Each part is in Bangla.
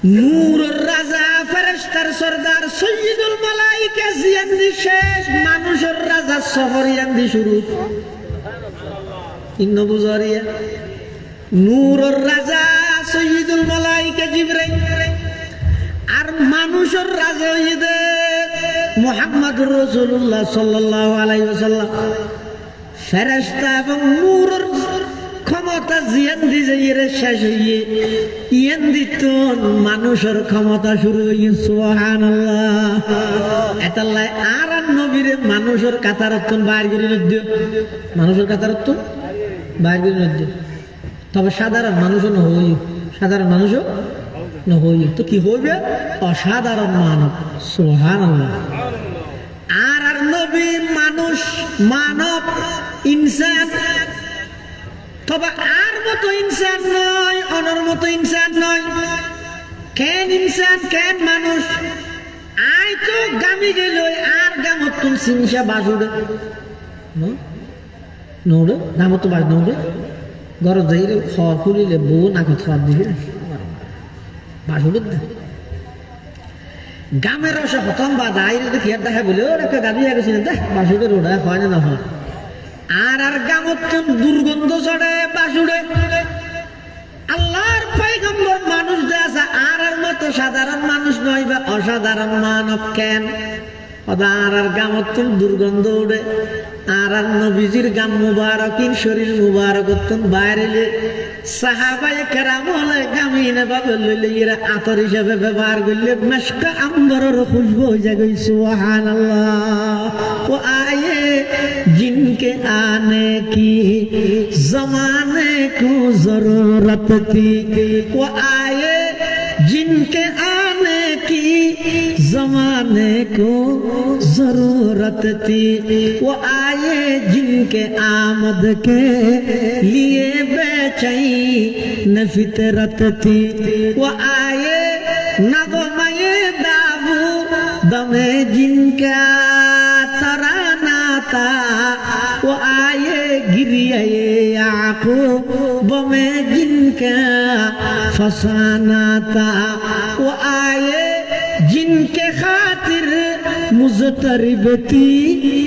নূরের রাজা ফেরেশতার সরদার সৈয়দুল মালাইকা জিয়ান্দি শেষ মানুষের রাজা সফর ইয়ান্দি শুরু ইন্ন বুঝারিয়া নূরের রাজা সৈয়দুল মালাইকা জিবরাইল আর মানুষের রাজা হইতে মুহাম্মদুর রাসূলুল্লাহ সাল্লাল্লাহু আলাইহি ওয়াসাল্লাম ফেরেশতা এবং নূরের ক্ষমতা জিয়ান্দি যাইরে শেষ হইয়ে ইয়ান্দি তো মানুষের ক্ষমতা শুরু হইয়ে সুবহানাল্লাহ এতাল্লাই আর নবীর মানুষের কাতারত্তন বাইর করে দিও মানুষের কাতারত্তন বাইর করে দিও তবে সাধারণ মানুষও না হই সাধারণ মানুষও না হই তো কি হইবে অসাধারণ মানব সুবহানাল্লাহ আর নবী মানুষ মানব ইনসান তবে আর মতো ইনসান নয় অনর মতো ইনসান নয় কেন ইনসান কেন মানুষ আয় তো গামি গেল আর গামত তুল সিংসা বাজুড়ে নৌড়ে গামত তো বাজ নৌড়ে ঘর যাইলে খাওয়া খুলিলে বউ নাকে খাওয়ার দিবে বাজুড়ে গামের রসে প্রথম বা দাইরে দেখি আর দেখা বলে ওর একটা গাড়ি গেছি না দেখ বাসুড়ে রোডা হয় না হয় আর আর গামত দুর্গন্ধ চড়ে বাসুড়ে আল্লাহর পয়গম্বর মানুষ দেশা আর আর মতো সাধারণ মানুষ নয় বা অসাধারণ মানব কেন আর গামত দুর্গন্ধ উড়ে আর আর নবীজির গাম মুবারকিন শরীর মুবারক বাইরে সাহাবায়ে কেরাম হলে গামিনে বাবা লইলে এরা আতর হিসেবে ব্যবহার করলে মেশকা আম্বরের খুশবু হয়ে যায় সুবহানাল্লাহ ও আয়ে जिनके आने की जमाने को जरूरत थी वो आए जिनके आने की जमाने को जरूरत थी वो आए जिनके आमद के लिए बेचैन फितरत थी वो आए नगमे दाबू दमे जिनका तराना था वो आए गिरिए याकूब में जिनका फसाना था वो आए जिनके खातिर मुज़तरिब थी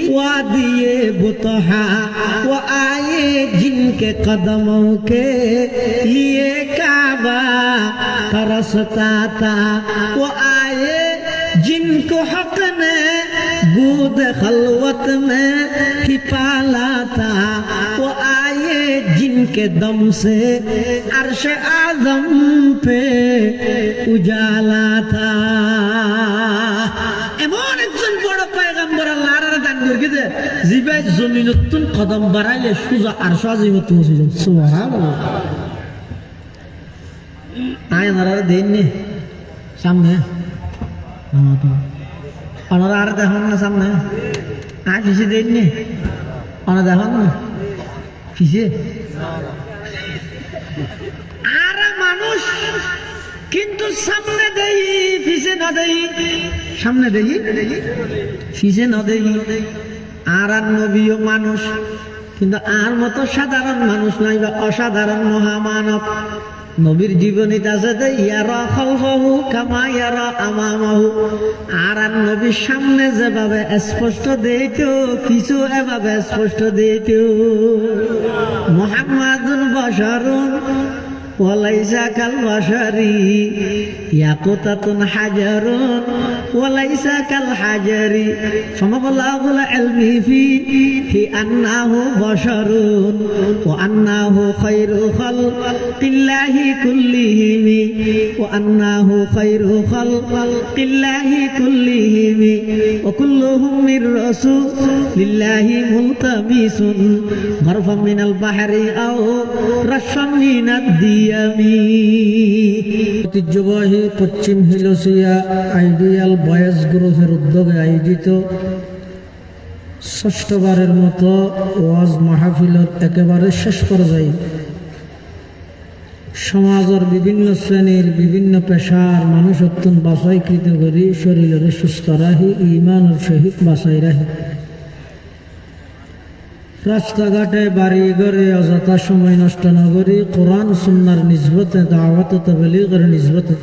वादिए बुतहा वो आए जिनके कदमों के लिए काबा तरसता था वो आए जिनको हक ने गोद खलवत में ही पाला था वो आए जिनके दम से अर्श आज़म पे उजाला था এমন একজন বড় পয়গম্বর আল্লাহর দান করেছে জিবে জমিনতুন কদম বাড়াইলে সুজা আরশ আজিমত পৌঁছে যায় সুবহানাল্লাহ আয় নারা দেননি সামনে ওনারা আর দেখুন না সামনে আর ফিসে দেননি ওনারা দেখুন না ফিসে আর মানুষ কিন্তু সামনে দেই ফিসে না দেই সামনে দেই ফিসে না দেই আর আর নবীও মানুষ কিন্তু আর মতো সাধারণ মানুষ নয় বা অসাধারণ মহামানব নবীর জীবনীতে আছে যে ইয়ারা খালফাহু কামা ইয়ারা আমামাহু আর নবীর সামনে যেভাবে স্পষ্ট দিতো কিছু এভাবে স্পষ্ট দিতো মুহাম্মাদুন বাশারুন ওয়ালাইসা কাল বাশারি ইয়াকুতাতুন হাজারুন ওয়ালাইসা কাল হাজারি ফামাবলাগুল ইলমি ফি আন্নাহু বাশারুন ওয়া আন্নাহু খায়রু খালকিল্লাহি কুল্লিহিম ওয়া আন্নাহু খায়রু খালকিল্লাহি কুল্লিহিম ওয়া কুল্লুহুম মির রাসূলিল্লাহি মুলতামিসুন গরফাম মিনাল বাহরি আও রাশফাম মিনাদ ঐতিহ্যবাহী পশ্চিম হিলসিয়া আইডিয়াল বয়েজ গ্রুপের উদ্যোগে আয়োজিত ষষ্ঠবারের মতো ওয়াজ মাহফিলের একেবারে শেষ পর্যায়ে সমাজের বিভিন্ন শ্রেণীর বিভিন্ন পেশার মানুষ অত্যন্ত বাছাইকৃত করি শরীরের সুস্থ রাহি ইমানের সহিত বাছাই রাহি রাস্তাঘাটে বাড়ি ঘরে অযথা সময় নষ্ট না করি কোরআন সুন্নাহর নিসবতে দাওয়াত ও তাবলীগের নিসবতে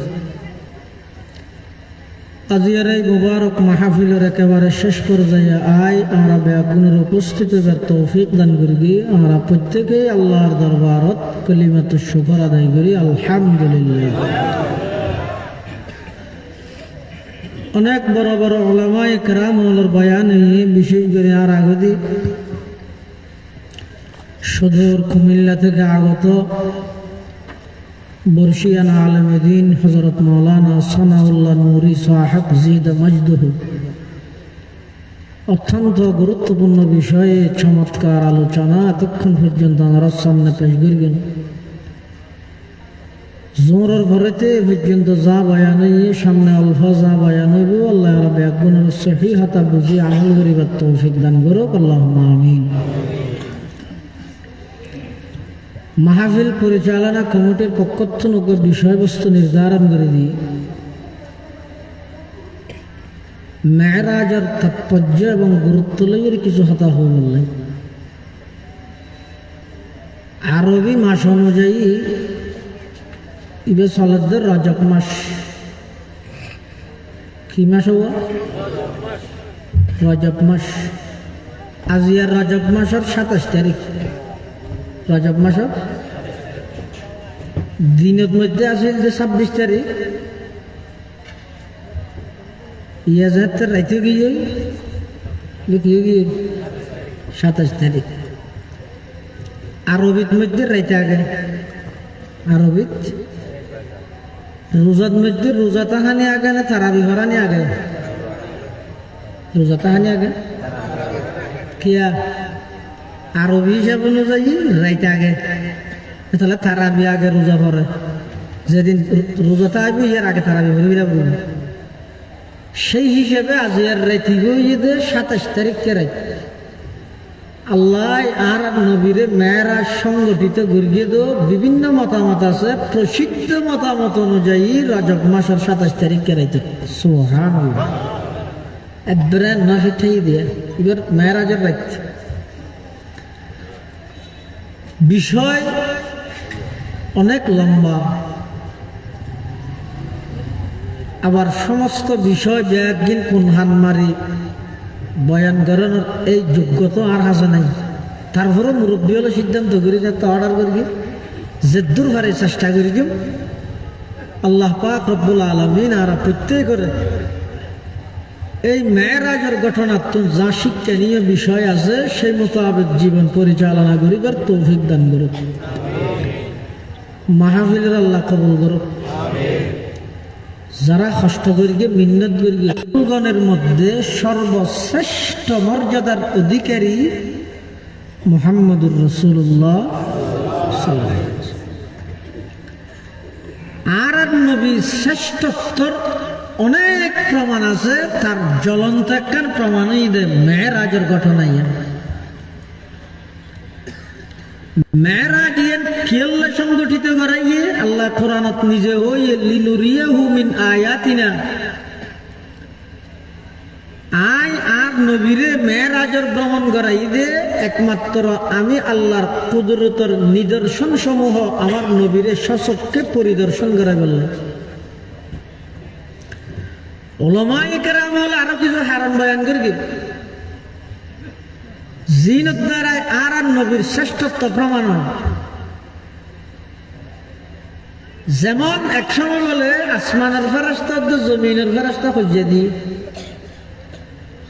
আজিয়ার এই মুবারক মাহফিলের একেবারে শেষ পর্যায়ে আমরা বেগুনের উপস্থিত হবার তৌফিক দান করি। আমরা প্রত্যেকেই আল্লাহর দরবারত কালিমাতুশ শুকর আদায় করি, আলহামদুলিল্লাহ। অনেক বড় বড় উলামায়ে কেরাম ওনার বয়ান বিশেষ করে আর আগদি সুদূর কুমিল্লা থেকে আগত বর্ষিয়ান আলেমে দ্বীন হযরত মাওলানা সানাউল্লাহ নূরী সাহেব জিদ মজদুহু অত্যন্ত গুরুত্বপূর্ণ বিষয়ে চমৎকার আলোচনা এতক্ষণ পর্যন্ত আমার সামনে পেশ করবেন। জোরের ভরেতে পর্যন্ত যা বয়ান সামনে অল্প যা বয়ান হইব আল্লাহ রাব্বুল আলামিন সহিহতা বুঝি আমল করিবার তৌফিক দান করুক, আল্লাহুম্মা আমিন। মাহফিল পরিচালনা কমিটির পক্ষ থেকে বিষয়বস্তু নির্ধারণ করে দিই। মেরাজের তাৎপর্য এবং গুরুত্ব লইয়ের কিছু কথা হয়ে বললে আরবি মাস অনুযায়ী ইবে সলদের রজব মাস। কি মাস হওয়া? রজব মাস। আজিয়ার রজব মাসের 27 তারিখ। রজব মাসের দিনের মধ্যে আছে যে 26 তারিখ, ইয়াজাতের রাইতে গিয়ে 27 তারিখ। আরবিত মধ্যে রাইতে আগে, আরবিত রোজার মধ্যে রোজা তাহানি আগে না তারাবি হরানি আগে? রোজা তাহানি আগে। কিয়া আরবি হিসাব অনুযায়ী রাইতে আগে, তাহলে তারাবি আগে রোজা পড়ে। যেদিন রোজাটা আসবে এর আগে তারাবি ভরে বলবে। সেই হিসেবে আজ এর রাইতে 27 তারিখকে রাইত আল্লাহ আর নবীরে মেয়েরাজ সংগঠিত করিয়ে দো। বিভিন্ন মতামত আছে, প্রসিদ্ধ মতামত অনুযায়ী রজব মাসের 27 তারিখকে রাইত। সুবহানাল্লাহ, একবারে না ফিঠাই দিয়ে এবার মেয়েরাজের রাইত। বিষয় অনেক লম্বা, আবার সমস্ত বিষয় একদিন কোন হান মারি বয়ান করানোর এই যোগ্যতা আর হাসে নাই। তারপরে মুরব্বী হলে সিদ্ধান্ত করি একটা অর্ডার করি যে দূর ভারে চেষ্টা করি দিম। আল্লাহ পাক রব্বুল আলামিন আর প্রত্যেক করে এই মেরাজের ঘটনা যা শিক্ষণীয় বিষয় আছে সেই মোতাবেক জীবন পরিচালনা করিবার তৌফিক দান করুক। মাহফিলের আল্লাহ কবুল করুক। যারা কষ্ট করিয়ে মিন্নত করিয়ে গণের মধ্যে সর্বশ্রেষ্ঠ মর্যাদার অধিকারী মুহাম্মদুর রাসূলুল্লাহ আর নবীর শ্রেষ্ঠত্বর অনেক প্রমাণ আছে। তার জ্বলন্ত একখান প্রমাণই দেয় মেরাজের ঘটনাই। মেরাজ কেল্লা সংগঠিত করাইয়ে আল্লাহ কোরআনত নিজে ওই লিনুরিয়াহু মিন আয়াতিনা আয় আর নবীরে মেরাজের ভ্রমণ করাই দে একমাত্র আমি আল্লাহর কুদরতের নিদর্শন সমূহ আমার নবীরে সচক্ষে পরিদর্শন করা বললেন। উলামায়ে কেরাম হল আরো কিছু হারান বয়ান করি জিনত দ্বারায় আর নবীর শ্রেষ্ঠত্ব প্রমাণ হয়। যেমন এক সময় বলে আসমানের ফেরেশতা জমিনের ফেরেশতা খুঁজিয়ে দিই,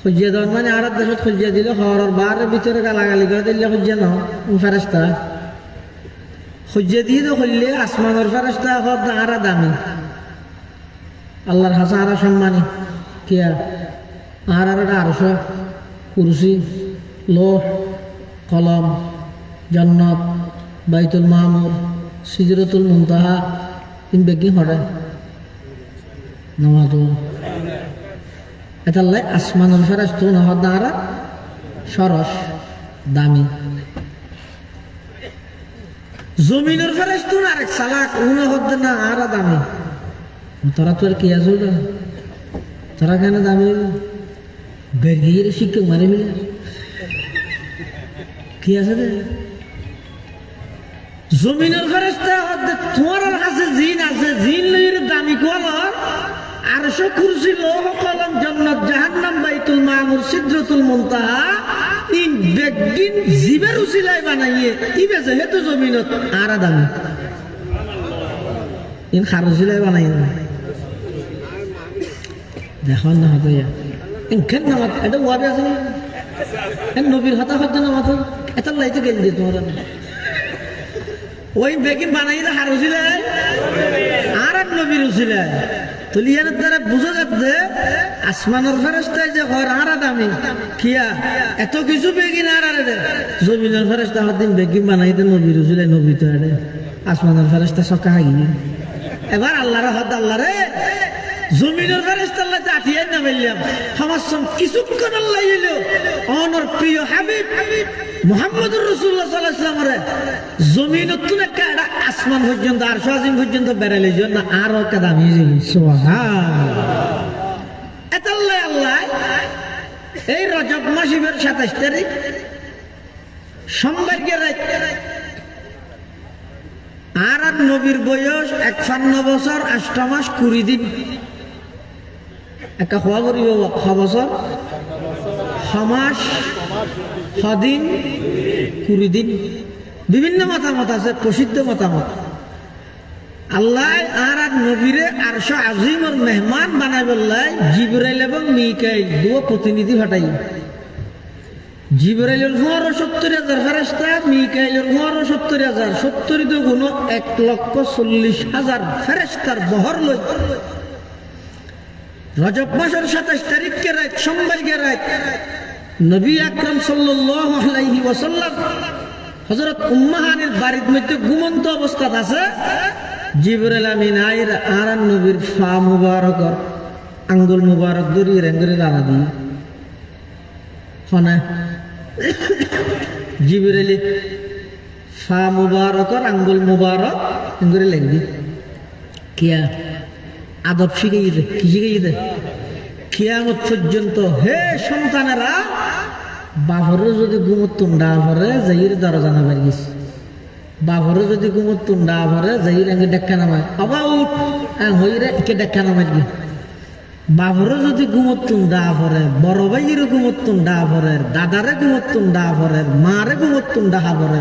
খুঁজিয়ে দেওয়ার মানে আর দেশত খুঁজিয়ে দিলে শহরের বারের ভিতরে গালাগালি করে দিলে খুঁজিয়ে নাও ফেরেশতা খুঁজিয়ে দিয়ে তো খুললে আসমানের ফেরেশতা আর দামি আল্লাহর হাসা আর সম্মানী কিয়া আর আরশ কুরসি লোহ কলম জান্নাত বাইতুল মামুর সিদরাতুল মুনতাহা তিন বেগি হরে নামাজ এটাল্লাই আসমানুল ফেরেশতা নহদ না সরস দামি। জমিনের ফেরেশতা আরেক সালাক উনহদ না আর দামি। তোরা তো আর কি আছে তোরা কেন দামি বেরিয়ে শিক্ষক মানে মিলে কি আছে রে? জমিনের ফেরেশতা তোমার কাছে জিন আছে, জিন লইয়ের দামি কোয়াল আর কুরসি লৌহ কলম জান্নাত জাহান্নাম বাইতুল মামুর সিদরাতুল মুনতাহা ইন বেগিন জিবের উসিলাই বানাইয়ে ইবে যেহেতু জমিনত আর দাম ইন খারুসিলাই বানাইয়ে দেখো না হতো ইনখান নামাত এটা ওয়াবে আছে নবীর হতা হতো নামাত এটা লাইতে গেল দিয়ে তোমরা ওই বেগিন বানাইয়ে হারুসিলাই আর এক নবীর উসিলাই তুলিয়ার দ্বারা বুঝা যাচ্ছে আসমানের ফেরেশতায় যে ঘর আর দামি কিয়া এত কিছু বেগিন আর জমিনের ফেরেশতা দিন বেগিন বানাইতে নবীর উসিলাই নবী তো আরে আসমানের ফেরেশতা সকা হাগিনি এবার আল্লাহর হদ আল্লাহ রে জমিনের ফেরেশতা আল্লাহ আঠিয়ে না বললাম সমস্যা কিছুক্ষণ আল্লাহ এলো অনর প্রিয় হাবিব মুহাম্মদুর রাসূলুল্লাহ সাল্লাল্লাহু আলাইহি ওয়াসাল্লাম জমিনত তুলে কাটা আসমান পর্যন্ত আরশ আজিম পর্যন্ত বেরালে জন্য আরো কাদামি সুবহানাল্লাহ এতাল্লাহ আল্লাহ এই রজব মাসের 27 তারিখ সোমবার রাত আর নবীর বয়স 51 বছর 8 মাস 20 দিন একটা হওয়া করিব বছর সমাস সদিন 20 দিন বিভিন্ন মতামত আছে প্রসিদ্ধ মতামত আল্লাহ আর নবীরে আরশ আজিমের মেহমান বানাই বললাই জিবরাইল এবং মিকাইল দুটো প্রতিনিধি পাঠাই জিবরাইলের 70,000 ফেরেশতা মিকাইলের 70,000 70 তো গুণ 1,40,000 ফেরেশতার বহর লই রজব মাসের 27 তারিখকে রাত সোমবার রাত নবী আকরাম সাল্লাল্লাহু আলাইহি ওয়াসাল্লাম হযরত উম্মাহানের বাড়ির মধ্যে ঘুমন্ত অবস্থায় আছে জিবরাইল আমিন আইর আর নবীর ফা মুবারক আঙ্গুল মুবারক ধরে রেঙ্গরে দানা দিয়ে হনা জিবরাইল ফা মুবারক আঙ্গুল মুবারক রেঙ্গরে লেগদি কিয়া আদব শিখাইছে কি শিখাইছে কিয়ামত পর্যন্ত হে সন্তানেরা বাবরে যদি ঘুমতুন ডা ভরে যাইর দরজা নামাই গেছে বাবরে যদি ঘুমতুন ডা ভরে যাইর আগে ডাক্কা নামায় আবা উঠ হইরে একে ডাক্কা নামাই গে বাবরে যদি ঘুমতুন ডা ভরে বড় ভাইয়ের ঘুমতুন ডা ভরে দাদারে ঘুমতুন ডা ভরে মারে ঘুমতুন ডা ভরে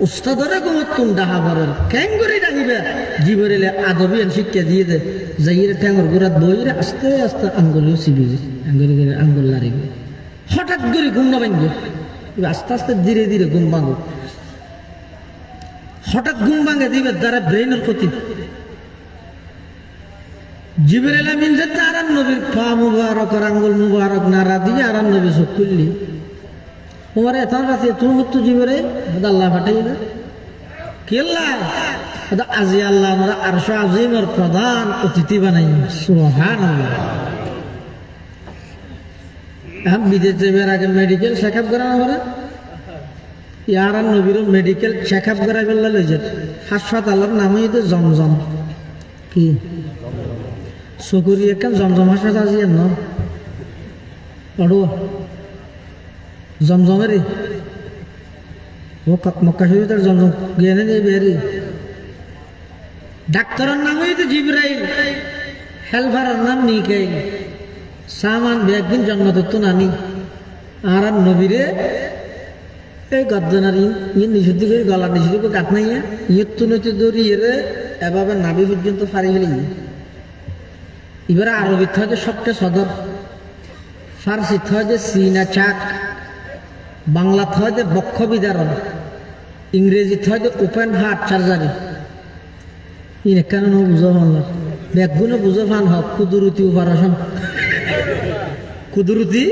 উস্তাদরে ঘুমতুন ডা ভরে কেন করে ডাকিবে জিবরাইল আদবিয়ান শিক্ষা দিয়ে দে যাইর ঠ্যাঙর গুড়াত বইরে আস্তে আস্তে আঙ্গুলিও চিবি আঙ্গুল লারিবে হঠাৎ করে ঘুম না ভাঙবে আস্তে আস্তে ধীরে ধীরে ঘুম ভাঙো হঠাৎ ঘুম ভাঙে দিবে দ্বারা ব্রেনের ক্ষতি জিবরাইল আমিন যে আর নবীর পা মুবারক আঙ্গুল মুবারক নাড়া দিয়ে আর নবী চোখ খুললি তোমার এত রাতে তুমি হতো জিবরাইল আল্লাহ পাঠাই না কি আল্লাহ আজি আল্লাহ আমরা আরশ আজিমের প্রধান অতিথি বানাই সুবহানাল্লাহ বিদেশ যাবার আগে মেডিকেল চেক আপ করা হবে ইয়ার নবীর মেডিকেল চেক আপ করা ফেললে লইছে হাসপাতালের নামই তো জমজম কি চকুরি একখান জমজম হাসপাতাল আছে ন পড়ো জমজমেরই ও মক্কা শরীফের জমজম গিয়ে নেই বেরি ডাক্তারের নামই তো জিবরাইল হেলফারের নাম মিকাইল সামান একদিন জন্মত তো নানি আর নবীরে এই গদ্দনার ইয়ে নিষুদ্ধি করে গলা নিষুদ্ধি করে কাট নাই ইয়ে তুনতি দৌড়ি এরে এভাবে নাবি পর্যন্ত ফারি ফেলে এবারে আরবিত হয় যে সবচেয়ে সদর ফার্সিত হয় যে সিনা চাক বাংলাত হয় যে বক্ষ বিদারণ ইংরেজিত হয় যে ওপেন হার্ট সার্জারি ইন কেন বুঝো বাংলা ব্যাগগুলো বুঝো ফান হোক কুদুরুতি অপারেশন কুদরতি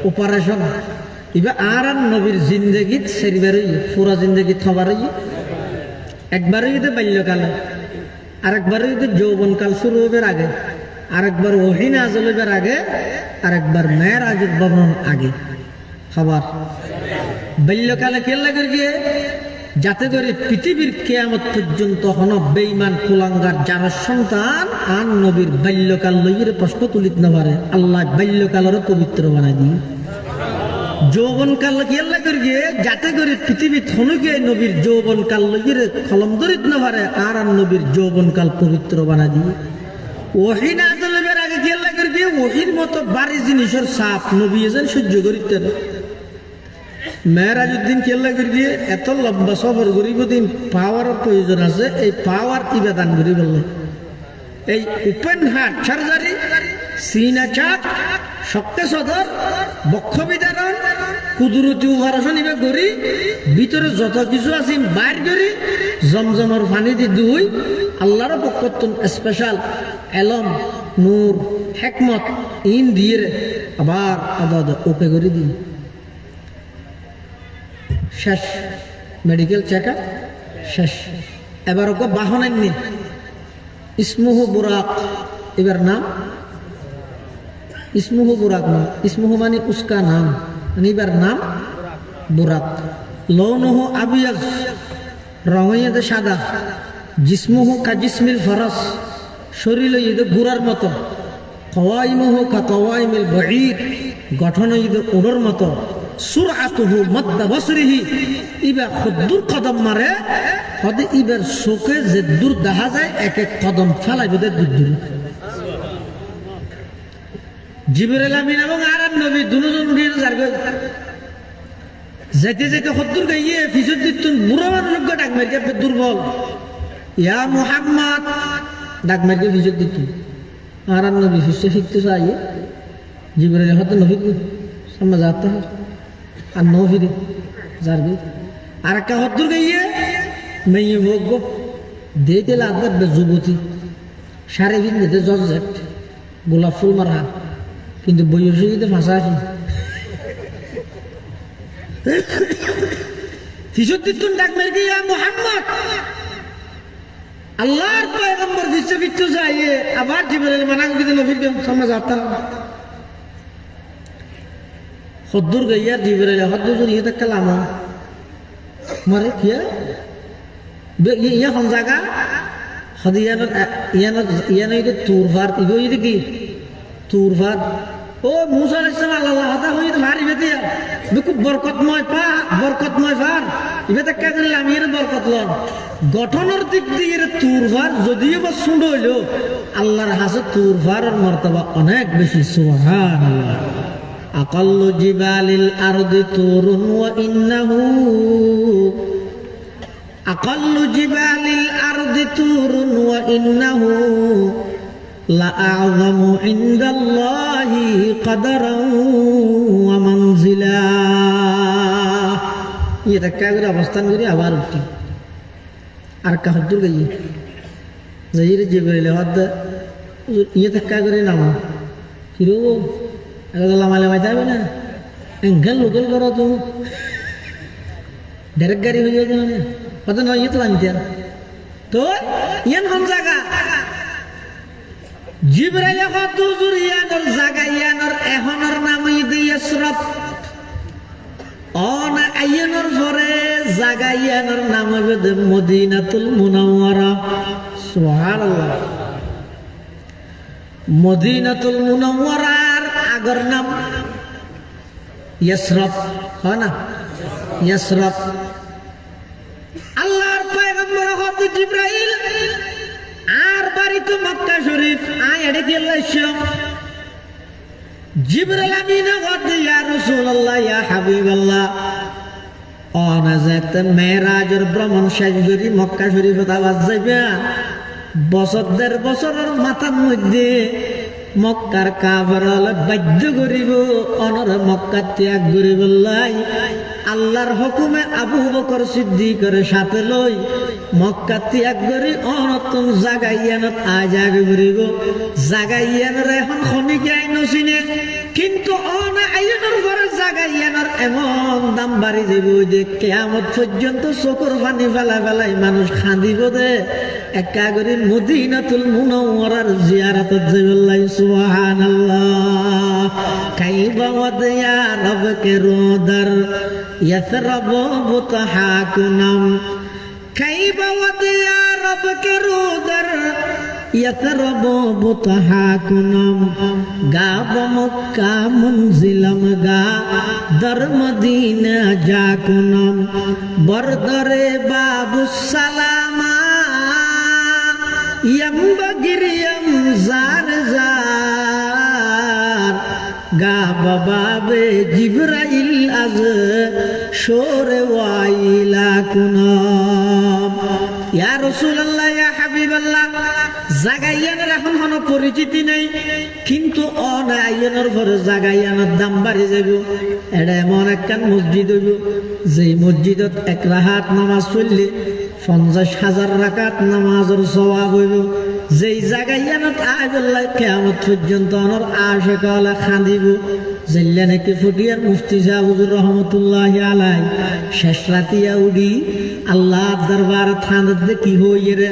অপারেশন এবার আর নবীর জিন্দগিত সেরিবার পুরা জিন্দগিত হবার একবারই কিন্তু বাল্যকালে আরেকবারই কিন্তু যৌবনকাল শুরু হবার আগে আরেকবার ওহিন আজলের আগে আরেকবার মেয়ের আজের বর্ণন আগে খাবার বাল্যকালে কেল্লা করে গিয়ে যাতে করে পৃথিবীর কিয়ামত পর্যন্ত হন বেঈমান কুলাঙ্গার যারা সন্তান আর নবীর বাল্যকাল লইয়ের প্রশ্ন তুলিত না পারে আল্লাহ বাল্যকালেরও পবিত্র বানাই দিয়ে যৌবনকাল কেল্লা করে গিয়ে যাতে করে পৃথিবী থনুকে নবীর যৌবনকাল লইয়ের কলম ধরিত না পারে আর নবীর যৌবনকাল পবিত্র বানাই দিয়ে ওহিনা আদলের আগে আগে কি আল্লাহ করে দিয়ে ওহির মতো বাড়ি জিনিসের সাপ নবী এজেন সহ্য করিতেন মেয়েরাজ উদ্দিন কি আল্লাহ করে দিয়ে এত লম্বা সফর গরিব দিন পাওয়ারের প্রয়োজন আছে এই পাওয়ার ইবাদান করি বললেন এই ওপেন হার্ট সার্জারি সিনা চাপ শক্ত সদর বক্ষ বিদারণ কুদরতি অপারেশন ইবে করি ভিতরে যত কিছু আছে বাইর করি জমজমের পানি দি দুই আল্লাহর পক্ষতন স্পেশাল এলম নূর হেকমত ইন দিয়ে আবার আদা ওকে করে দিই শেষ মেডিকেল চেক আপ শেষ এবার ওকে বাহন আননি ইসমুহু বুরাক এবার নাম ইসমুহু বুরাক না ইসমুহু মানে উসকা নাম এবার নাম বুরাক লৌনুহু আবিয়াজ রঙে সাদা জিসমুহু কাজিসমিল ফরস শরীর ঈদ গুড়ার মতো কওয়াইমুহু কা কওয়াইমিল বঈদ গঠন ঈদ উড়োর মতো সুরআতুহু মাদ্দা বসরিহি ইবা খুদ্দুর কদম মারে হদে ইবার চোখে যে দূর দেখা যায় এক এক কদম ফেলাই বোধ দূর দূর জিবরাইল আমিন এবং আরাম নবী দুজন উঠিয়ে যেতে যেতে খুদ্দুর গাইয়ে ফিসুর দিতুন বুড়ো মানুষ ডাক মেরে দুর্বল ইয়া মুহাম্মদ ডাক মেরে ফিসুর দিতুন আরাম নবী ফিসে শিখতে চাইয়ে জিবরাইল হতে নবী সামনে যাতে আর নফিরে যারবি আর একটা হদ্দুর গাইয়ে মেয়ে ভোগ দিতে লাগবে যুবতী সাড়ে দিন দিতে জর্জেট গোলাপ ফুল মারা কিন্তু বইয়ের দিতে ফাঁসা আছে ফিসুদ্দিন ডাক মেরে গিয়া মুহাম্মদ আল্লাহর পয়গম্বর ফিসে ফিরতে চাইয়ে আবার জিবরাইল মানা করে নফির সামনে যাতা হদ্দুর গাইয়া জিবরাইল হদ্দুর ইয়ে একটা লামা মারে কিয়া ইয়া হন জায়গা হদি ইয়ানো ইদে তুরভার ইগো ইদে কি তুরভার ও মুসা আলাইহিস সালাম আল্লাহ হাতা হই তো মারি বেতে খুব বরকতময় ভার ইবেতে কা করে আমির বরকত লন গঠনের দিক দিয়ে তুরভার যদিও বা সুন্দ হইল আল্লাহর হাসে তুরভারের মর্তবা অনেক বেশি সুবহানাল্লাহ আকাল্লু জিবালিল আরদি তুরুন ওয়া ইন্নাহু আকাল্লু জিবালিল আরদি তুরুন ওয়া ইন্নাহু লাআযমু ইনদাল্লাহি কদরান ওয়া মানজিলা এটা কাগরে অবস্থান করি আবার উঠি আর কাহদুর গই যাইরে জিবরাইল হদ ইয়ে ধাক্কা করে নামা কিরো লামালে মাইতে হবে না এঙ্গেল লোকেল করো তুমি ডাইরেক্ট গাড়ি হয়ে যাবে মানে কত নয় ইয়ে তো আনতে তো ইয়ান হন জায়গা জিবরাইল কত হুজুর ইয়ানোর জায়গা ইয়ানোর এহনোর নাম ইদে ইসরাত অন আইয়ানোর পরে জায়গা ইয়ানোর নাম হবে মদিনাতুল মুনাওয়ারা সুবহানাল্লাহ মদিনাতুল মুনাওয়ারার আগর নাম ইসরাত হয় না ইসরাত আল্লাহর পয়গম্বর হযরত জিবরাইল আর বাড়িতে মক্কা শরীফ আয় এডে গেলাইছো জিবরাইল আমিন হযরত ইয়া রাসূলুল্লাহ ইয়া হাবিবাল্লাহ অনাজাত মেরাজের ভ্রমণ শেষ করি মক্কা শরীফে আওয়াজ যাইবে বছর দেড় বছরের মাথার মধ্যে মক্কার কাফেররা বাধ্য করিব অনর মক্কা ত্যাগ করিব লাই আল্লাহর হুকুমে আবু বকর সিদ্দিকের সাথে লই মক্কা ত্যাগ করি অনতন জাগাইয়ানত আজাগ করিব জাগাইয়ানের এখন খনিকে আইন চিনে কিন্তু অন আইনের পরে জাগাইয়ানের এমন দাম বাড়ি যাব যে কিয়ামত পর্যন্ত চকুর পানি ফেলা ফেলাই মানুষ খাঁদিব দে একা করে মদিনাতুল মুনাওয়ারার জিয়ারতত যাইবাল্লাহ সুবহানাল্লাহ কাইবা ওয়াদিয়া রবকে রোদার ইয়াসরাব বুতহাকুনাম কাইবা ওয়াদিয়া রবকে রোদার ইয়াসরাব বুতহাকুনাম গাব মক্কা মুনজিলাম গা দর মদিনা যাকুনাম বরদরে বাবুস সালামা ينبغي يمزار زار গা বাবে জিবরাইল আজ সরে ওয়াইলা কুনম ইয়া রাসূলুল্লাহ ইয়া হাবিবাল্লাহ জাগাইয়ানের এখন কোনো পরিচিতি নেই কিন্তু অনাইয়ানোর পরে জাগাইয়ানোর দাম বাড়ি যাব এটা এমন একখান মসজিদ হইব যেই মসজিদত এক রাকাত নামাজ পড়লে 50,000 রাকাত নামাজের সওয়াব হইব যেই জাগাইয়ানত আইবল্লাহ কিয়ামত পর্যন্ত অনর আশিকালা খান্দিব জেল্লা নাকি ফটিয়ার মুফতি সাহেব হুজুর রহমতুল্লাহি আলাই শেষ রাতিয়া উডি আল্লাহ দরবার থানতে কি হইয়ে রে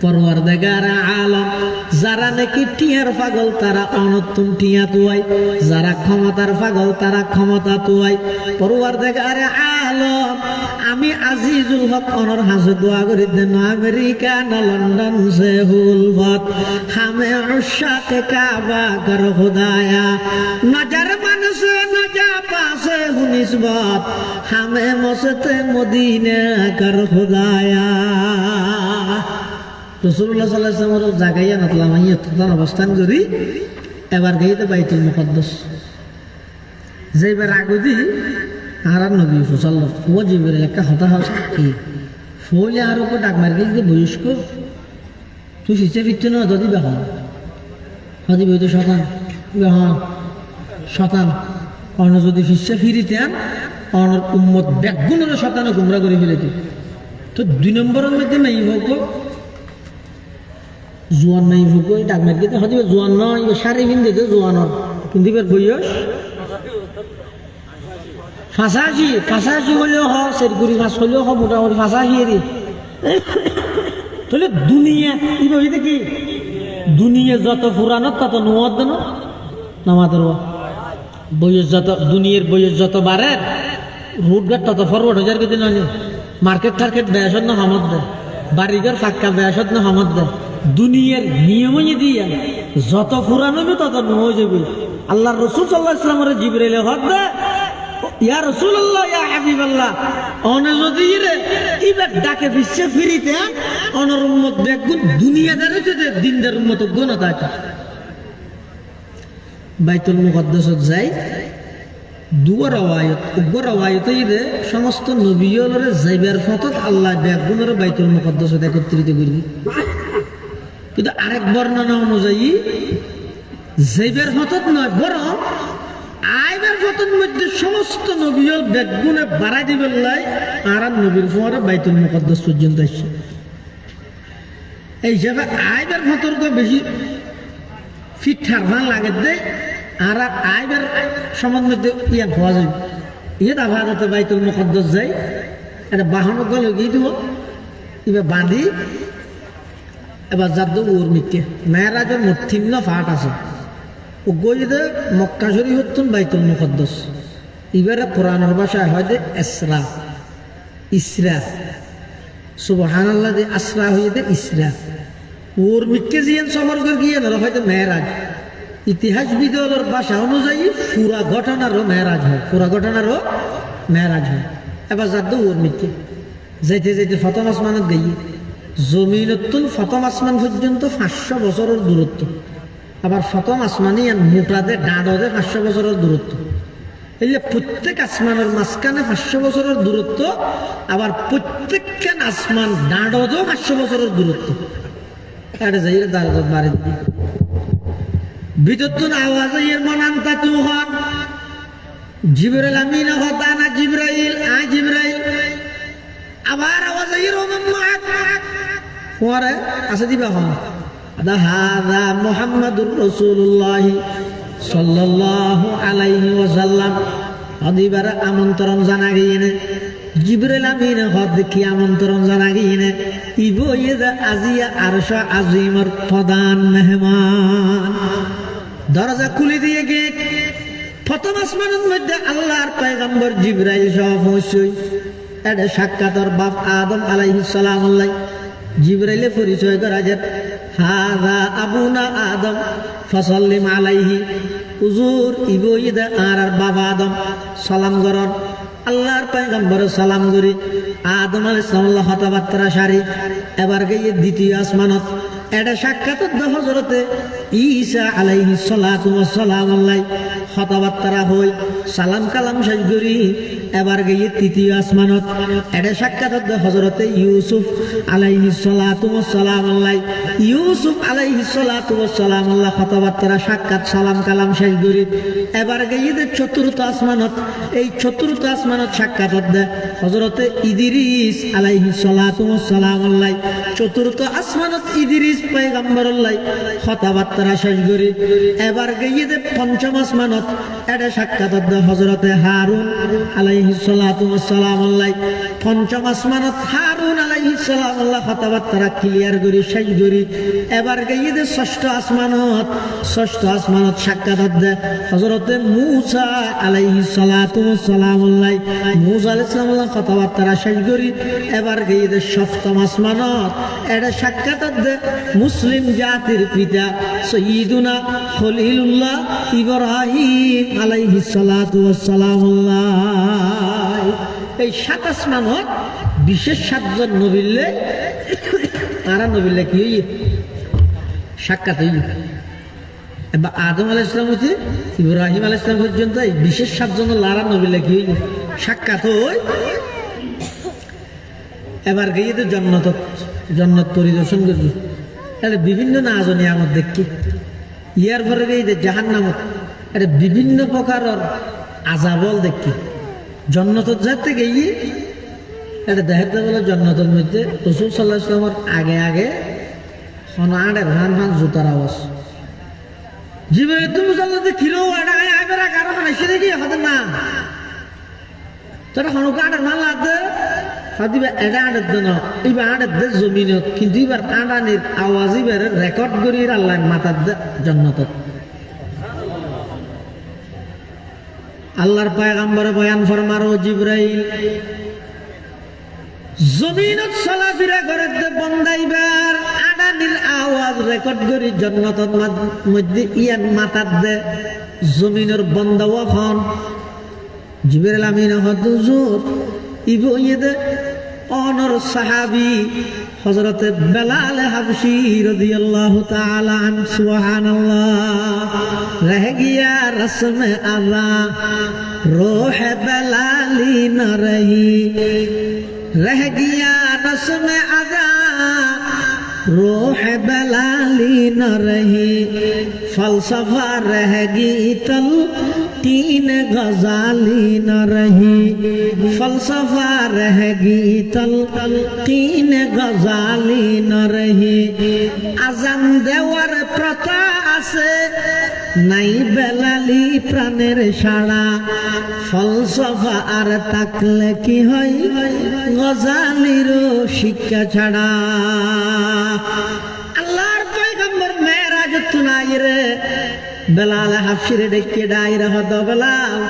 পরওয়ারদিগার আলম যারা নাকি টিয়ার পাগল তারা অনতুন টিয়া তুয়াই যারা ক্ষমতার পাগল তারা ক্ষমতা তুয়াই পরওয়ারদিগার আলম আমি আজিজুল হক অনর হাজু দোয়া করি দেন আমেরিকা না লন্ডন সে হুলবত হামে উশাকে কাবা কর খুদায়া নজর মনসে নজা পাসে হুনিসবত হামে মসতে মদিনা কর খুদায়া রাসূলুল্লাহ সাল্লাল্লাহু আলাইহি ওয়াসাল্লাম জাগাইয়া নাতলাম আইয়া তখন অবস্থান করি এবার গইতে বাইতুল মুকদ্দাস যেবার আগদি আর নবী সাল্লাল্লাহু ও জিবরিল একটা হতা হাস কি ফলে আর উপর ডাক মার গিয়ে বয়স্ক তুই সিচে ফিরতে না যদি বাহন হদি বইতে শতান বাহন শতান অন্য যদি ফিরছে ফিরিতেন অনর উম্মত ব্যাগুণের শতানে গুমরা করে ফেলেছে তো 2 নম্বরের মধ্যে নাই হোক জোয়ান নাই হোক ডাক মার গিয়ে হদি জোয়ান নয় শাড়ি পিন্ধে তো জোয়ানর কিন্তু এবার বয়স 85 হলেও হ সেরকুড়ি 5 হলেও হ মোটামুটি 85 এরই তাহলে দুনিয়া কি বইতে কি দুনিয়া যত পুরানো তত নুয়াদ না নামাদের বয়স যত দুনিয়ার বয়স যত বাড়ে রোডঘাট তত ফরওয়ার্ড হয়ে যাবে না মার্কেট টার্কেট বেয়াসত না হামদ দেয় বাড়িঘর ফাঁকা বেয়াসত না হামদ দেয় দুনিয়ার নিয়মই দিয়ে যত পুরানো তত নুয়ে যাবে আল্লাহ রসুল সাল্লাল্লাহু আলাইহি ওয়াসাল্লামের জিবরাইল হক দেয় ইয়া রাসূলুল্লাহ ইয়া হাবিবাল্লাহ অনে যদি রে ইবা ডাকে ফিরছে ফিরিতে অনর উম্মত দেখুন দুনিয়াদারে যদি দিনদার উম্মত গুণ থাকে বাইতুল মুকদ্দাসত যাই দুয়ার রওয়ায়াত উগ্র রওয়ায়াত রে সমস্ত নবীয়লরে যাইবার পথত আল্লাহ বেগুনের বাইতুল মুকদ্দাসত একত্রিত করবি কিন্তু আরেক বর্ণনা অনুযায়ী যাইবার পথত নয় বরং আইবার পথের মধ্যে সমস্ত নবীল বেগুনে বাড়াই দিবেন লাই আর নবীর পরে বাইতুল মুকদ্দাস পর্যন্ত আসছে এই হিসাবে আইবার পথর বেশি ফিট ঠারফান লাগে দেয় আর আইবার সমাজ মধ্যে ইয়ান হওয়া যায় ইয়ে আভাতে বাইতুল মুকদ্দাস যাই একটা বাহন গলে গিয়ে দিব এবার বাঁধি এবার যার দেবো ওর মিথ্যে মেয়েরাজের মোট 3 ফাট আছে ও গইদে মক্কা শরীফ বাইতুল মুকদ্দাস এবারে কোরআনের ভাষায় হয় যে ইসরা ইসরা সুবহানাল্লাহ যে আসরা হয়ে দে ইসরা ওর মিথ্যে জিয়ান সফর করে গিয়ে না হয়তো মেয়েরাজ ইতিহাসবিদের ভাষা অনুযায়ী পুরা ঘটনারও মেয়েরাজ হয় পুরা ঘটনারও মেয়েরাজ হয় এবার যার দো ওর মিথ্যে যাইতে যাইতে প্রথম আসমানত গিয়ে জমিনতুল প্রথম আসমান পর্যন্ত 500 বছরের দূরত্ব আবার প্রথম আসমানি মোটাতে ডাঁড়ে 500 বছরের দূরত্ব এলে প্রত্যেক আসমানের মাঝখানে 500 বছরের দূরত্ব আবার প্রত্যেকখান আসমান ডাঁড়েও 500 বছরের দূরত্ব এটা যাই দাঁড়াত বাড়ি বিদ্যুৎ আওয়াজ এর মনান্তা তু হন জিবরাইল আমিন হতানা জিবরাইল জিবরাইল আবার আওয়াজ এর পরে আছে দিবা হন হাদা মুহাম্মাদুর রাসূলুল্লাহ সাল্লাল্লাহু আলাইহি ওয়াসাল্লাম আদিবার আমন্ত্রণ জানা গিয়ে জিবরাইল আমিন হদ দেখি আমন্ত্রণ জানা গিয়ে ইবো ইদা আজিয়া আরশ আজিমর প্রধান মেহমান দরজা খুলে দিয়ে গিয়ে প্রথম আসমানের মধ্যে আল্লাহর পয়গম্বর জিবরাইল সহ পৌঁছই এটা সাক্ষাৎর বাপ আদম আলাইহিস সালাম জিবরাইলে পরিচয় করা যায় হাদা আবুনা আদম ফসল্লিম আলাইহি হুজুর ইবইদা আর বাবা আদম সালাম করন আল্লাহর পয়গম্বরের সালাম করি আদম আলাইহিস সালাম কথাবার্তা সারি এবার গিয়ে দ্বিতীয় আসমানত এটা সাক্ষাৎ হযরতে ঈসা আলাইহিস সালাতু ওয়াস সালাম আল্লাহ কথাবার্তা হই সালাম কালাম শেষ করি এবার গিয়ে তৃতীয় আসমানত এটা সাক্ষাৎ হযরতে ইউসুফ আলাইহিস সালাতু ওয়াস সালাম আল্লাহ ইউসুফ আলাইহিস সালাতু ওয়াস সালাম আল্লাহ কথাবার্তা সাক্ষাৎ সালাম কালাম শেষ করি এবার গিয়ে চতুর্থ আসমানত এই চতুর্থ আসমানত সাক্ষাৎ হযরতে ইদ্রিস আলাইহিস সালাতু ওয়াস সালাম আল্লাহ চতুর্থ আসমানত ইদ্রিস পয়গম্বর আল্লাহ কথাবার্তা শেষ করি এবার গিয়ে পঞ্চম আসমানত এটা সাক্ষাৎ হযরতে হারুন আলাইহিস সালাতু ওয়াস সালাম আল্লাহ পঞ্চম আসমানত হারুন আলাইহিস সালাম আল্লাহ কথাবার্তা ক্লিয়ার করি শেষ করি এবার গিয়ে ষষ্ঠ আসমানত সাক্ষাৎ হযরতে মূসা আলাইহিস সালাতু ওয়াস সালাম আল্লাহ মূসা আলাইহিস সালাম আল্লাহ কথাবার্তা শেষ করি এবার গিয়ে সপ্তম আসমানত এটা সাক্ষাৎ মুসলিম জাতির পিতা সৈয়দুনা খলিলুল্লাহ ইব্রাহিম আলাইহিস সালাতু ওয়াস সালাম আল্লাহ এই সাত আসমানত বিশেষ সাতজন নবীলে তারা নবীলে কি হই সাক্ষাৎ হই বা আদম আলাইহিস সালাম হইতে ইব্রাহিম আলাইহিস সালাম পর্যন্ত এই বিশেষ সাতজন লারা নবীলে কি হই সাক্ষাৎ হই এবার গিয়ে তো জন্নত পরিদর্শন করবি তাহলে বিভিন্ন নাজ নিয়ামত দেখি ইয়ার পরে গিয়ে জাহান্নামত এটা বিভিন্ন প্রকারের আযাবল দেখি জন্নতত যাতে গিয়ে এটা দেখতে বলে জন্নতের মধ্যে রাসূল সাল্লাল্লাহু আলাইহি ওয়াসাল্লামের আগে আগে হনাড়ে ভান জুতার আওয়াজ জিবরাইল তুমি সাল্লাল্লাহু কিলো এটা আগে কারো হাসি দেখি হতে না তোরা হনুকাড়ের ভান লাগতে হাদিবা এটা আড়ের দেন এবার আড়ের দে জমিনত কিন্তু এবার আড়ানির আওয়াজ এবার রেকর্ড করি আল্লাহ মাথার দে জন্নতত আল্লাহর পয়গম্বর বয়ান ফরমারো জিবরাইল জমিনত চলাফেরা করে বন্দাইবার আড়ানির আওয়াজ রেকর্ড করি জন্নতর মধ্যে ইয়ান মাথার দে জমিনের বন্দাও খন জিবরাইল আমিন হুজুর ইবো ইয়েদে অনর সাহাবী হযরতে বেলাল হাবশী রাদিয়াল্লাহু তাআলা আন সুবহানাল্লাহ রহ গিয়া রসমে আযা রূহ বেলালি না রহি রহ গিয়া রসমে আযা रूह बलाली न रही फलसफा रह गई तल तीन गजाली न रही फलसफा रह गई तल तीन गजाली न रही আজান দেওয়ার প্রথা আছে নাই বেলালি প্রাণের সাড়া ফলসফা আর তাকলে কি হয় গজালির শিক্ষা ছাড়া আল্লাহর পয়গম্বর মেরাজ তুনাইরে বেলাল হাফসিরে ডেকে ডাইরে হদ বেলাল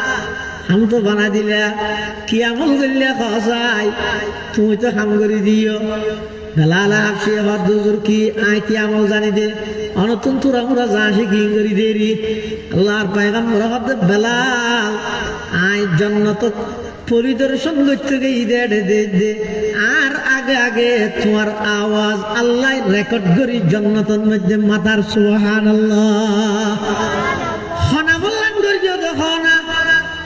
হাম তো বানা দিলে কি আমল করলে খসাই তুমি তো হাম করে দিও বেলাল হাফসি হদ হুজুর কি আই কি আমল জানি দে অনতুন তোরা মুরা যাসি কি করি দেরি আল্লাহর পয়গম্বর হদ বেলাল আই জান্নাত পরিদর্শন করতে গিয়ে দে আর আগে আগে তোমার আওয়াজ আল্লাহ রেকর্ড করি জান্নাতের মধ্যে মাতার সুবহানাল্লাহ হনা বললেন গরিও হনা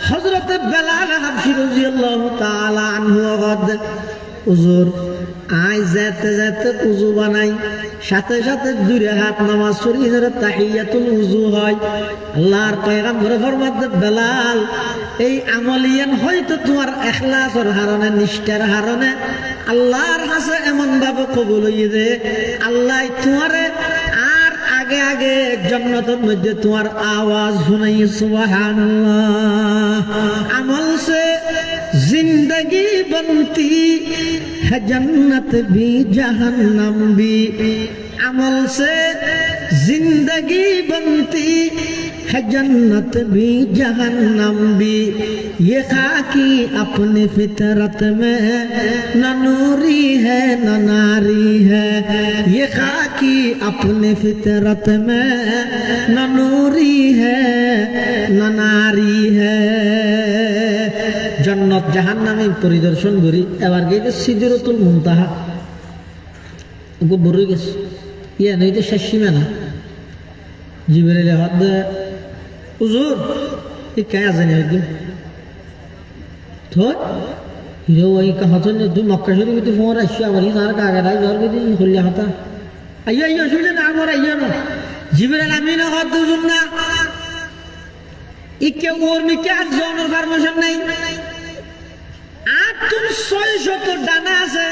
হযরতে বেলাল হাবশী রাদিয়াল্লাহু তাআলা আনহু হুজুর আই যেতে যেতে উযু বানাই সাথে সাথে দুই রাকাত নামাজ পড়ি তাহিয়াতুল উযু হয় আল্লাহর পয়গম্বর ফরমাতে বেলাল এই আমলিয়ান হয়তো তোমার ইখলাসের কারণে নিষ্ঠার কারণে আল্লাহর কাছে এমন ভাবে কবুল হইয়ে দে আল্লাহ তোমারে আর আগে আগে জান্নাতের মধ্যে তোমার আওয়াজ শুনাই সুবহানাল্লাহ আমল সে जिंदगी बनती है जन्नत भी जहन्नम भी अमल से जिंदगी बनती है जन्नत भी जहन्नम भी ये खाकी अपनी फितरत में न नूरी है न नारी है ये खाकी अपनी फितरत में न नूरी है न नारी है जन्नत जहन्नामी परिदर्शन करी एबार गई सिदरतुल मुनताहा बड़ी गेছে ইয়া নইতে শেষ সীমানা জিবরাইল হাত দে হুজুর এই কে জানি একদম তো হিরো ওই কাহাতন তুই মক্কা শরীফ তুই ফোন আসছি আবার তার কাগড়াই জ্বর গদি হলিয়া হাতা আইয়া আইয়া শুনে না আমার আইয়া না জিবরাইল আমিন হাত দুজন না ইকে ওর মিকে আজ জনের পারমিশন নাই আর তুই 600 ডানা আছে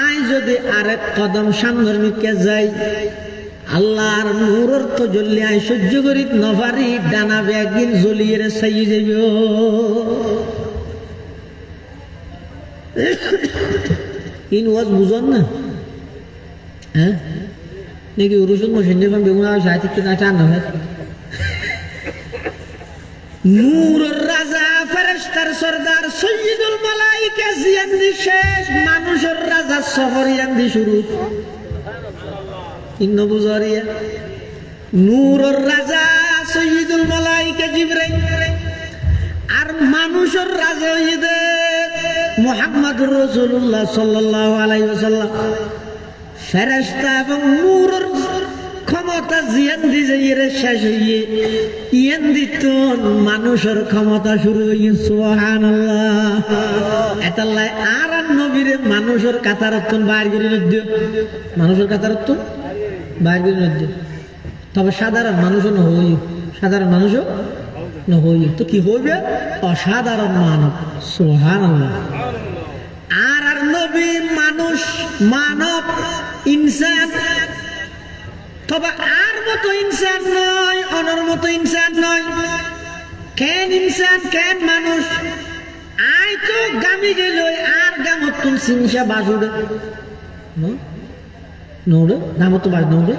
আই যদি আরেক কদম সামনের মিকে যাই আল্লাহর নূরের তো জ্বলি আই সহ্য করি নভারি ডানা একদিন জ্বলিয়ে রে সাই যাইব ইন ওয়াজ বুঝন না হ্যাঁ নাকি উরুসুন মসিন্দির ফান বেগুন আর সাহিত্য না টান না ভাই নূরের রাজা ফেরেশতার সরদার সৈয়দুল মালাইকা জিয়ান্দি শেষ মানুষের রাজা সফর ইয়ান্দি শুরু ইন্ন বুঝারিয়া নূরের রাজা সৈয়দুল মালাইকা জিবরাইল আর মানুষের রাজা হইদে মুহাম্মদুর রাসূলুল্লাহ সাল্লাল্লাহু আলাইহি ওয়াসাল্লাম ফেরেশতা এবং নূরের ক্ষমতা জিয়ান্দি যাইরে শেষ হইয়ে ইয়ান্দি তো মানুষের ক্ষমতা শুরু হইয়ে সুবহানাল্লাহ এতাল্লাই আর নবীর মানুষের কাতারত্তন বাইর করে দিও মানুষের কাতারত্তন বাইর করে দিও তবে সাধারণ মানুষও না হই সাধারণ মানুষও না হই তো কি হইবে অসাধারণ মানব সুবহানাল্লাহ আর নবী মানুষ মানব ইনসান তবে আর মতো ইনসান নয় অনর মতো ইনসান নয় কেন ইনসান কেন মানুষ আই তো গামি গেল আর গামত তুল সিংসা বাজুড়ে নৌড়ে গামত তো বাজ নৌড়ে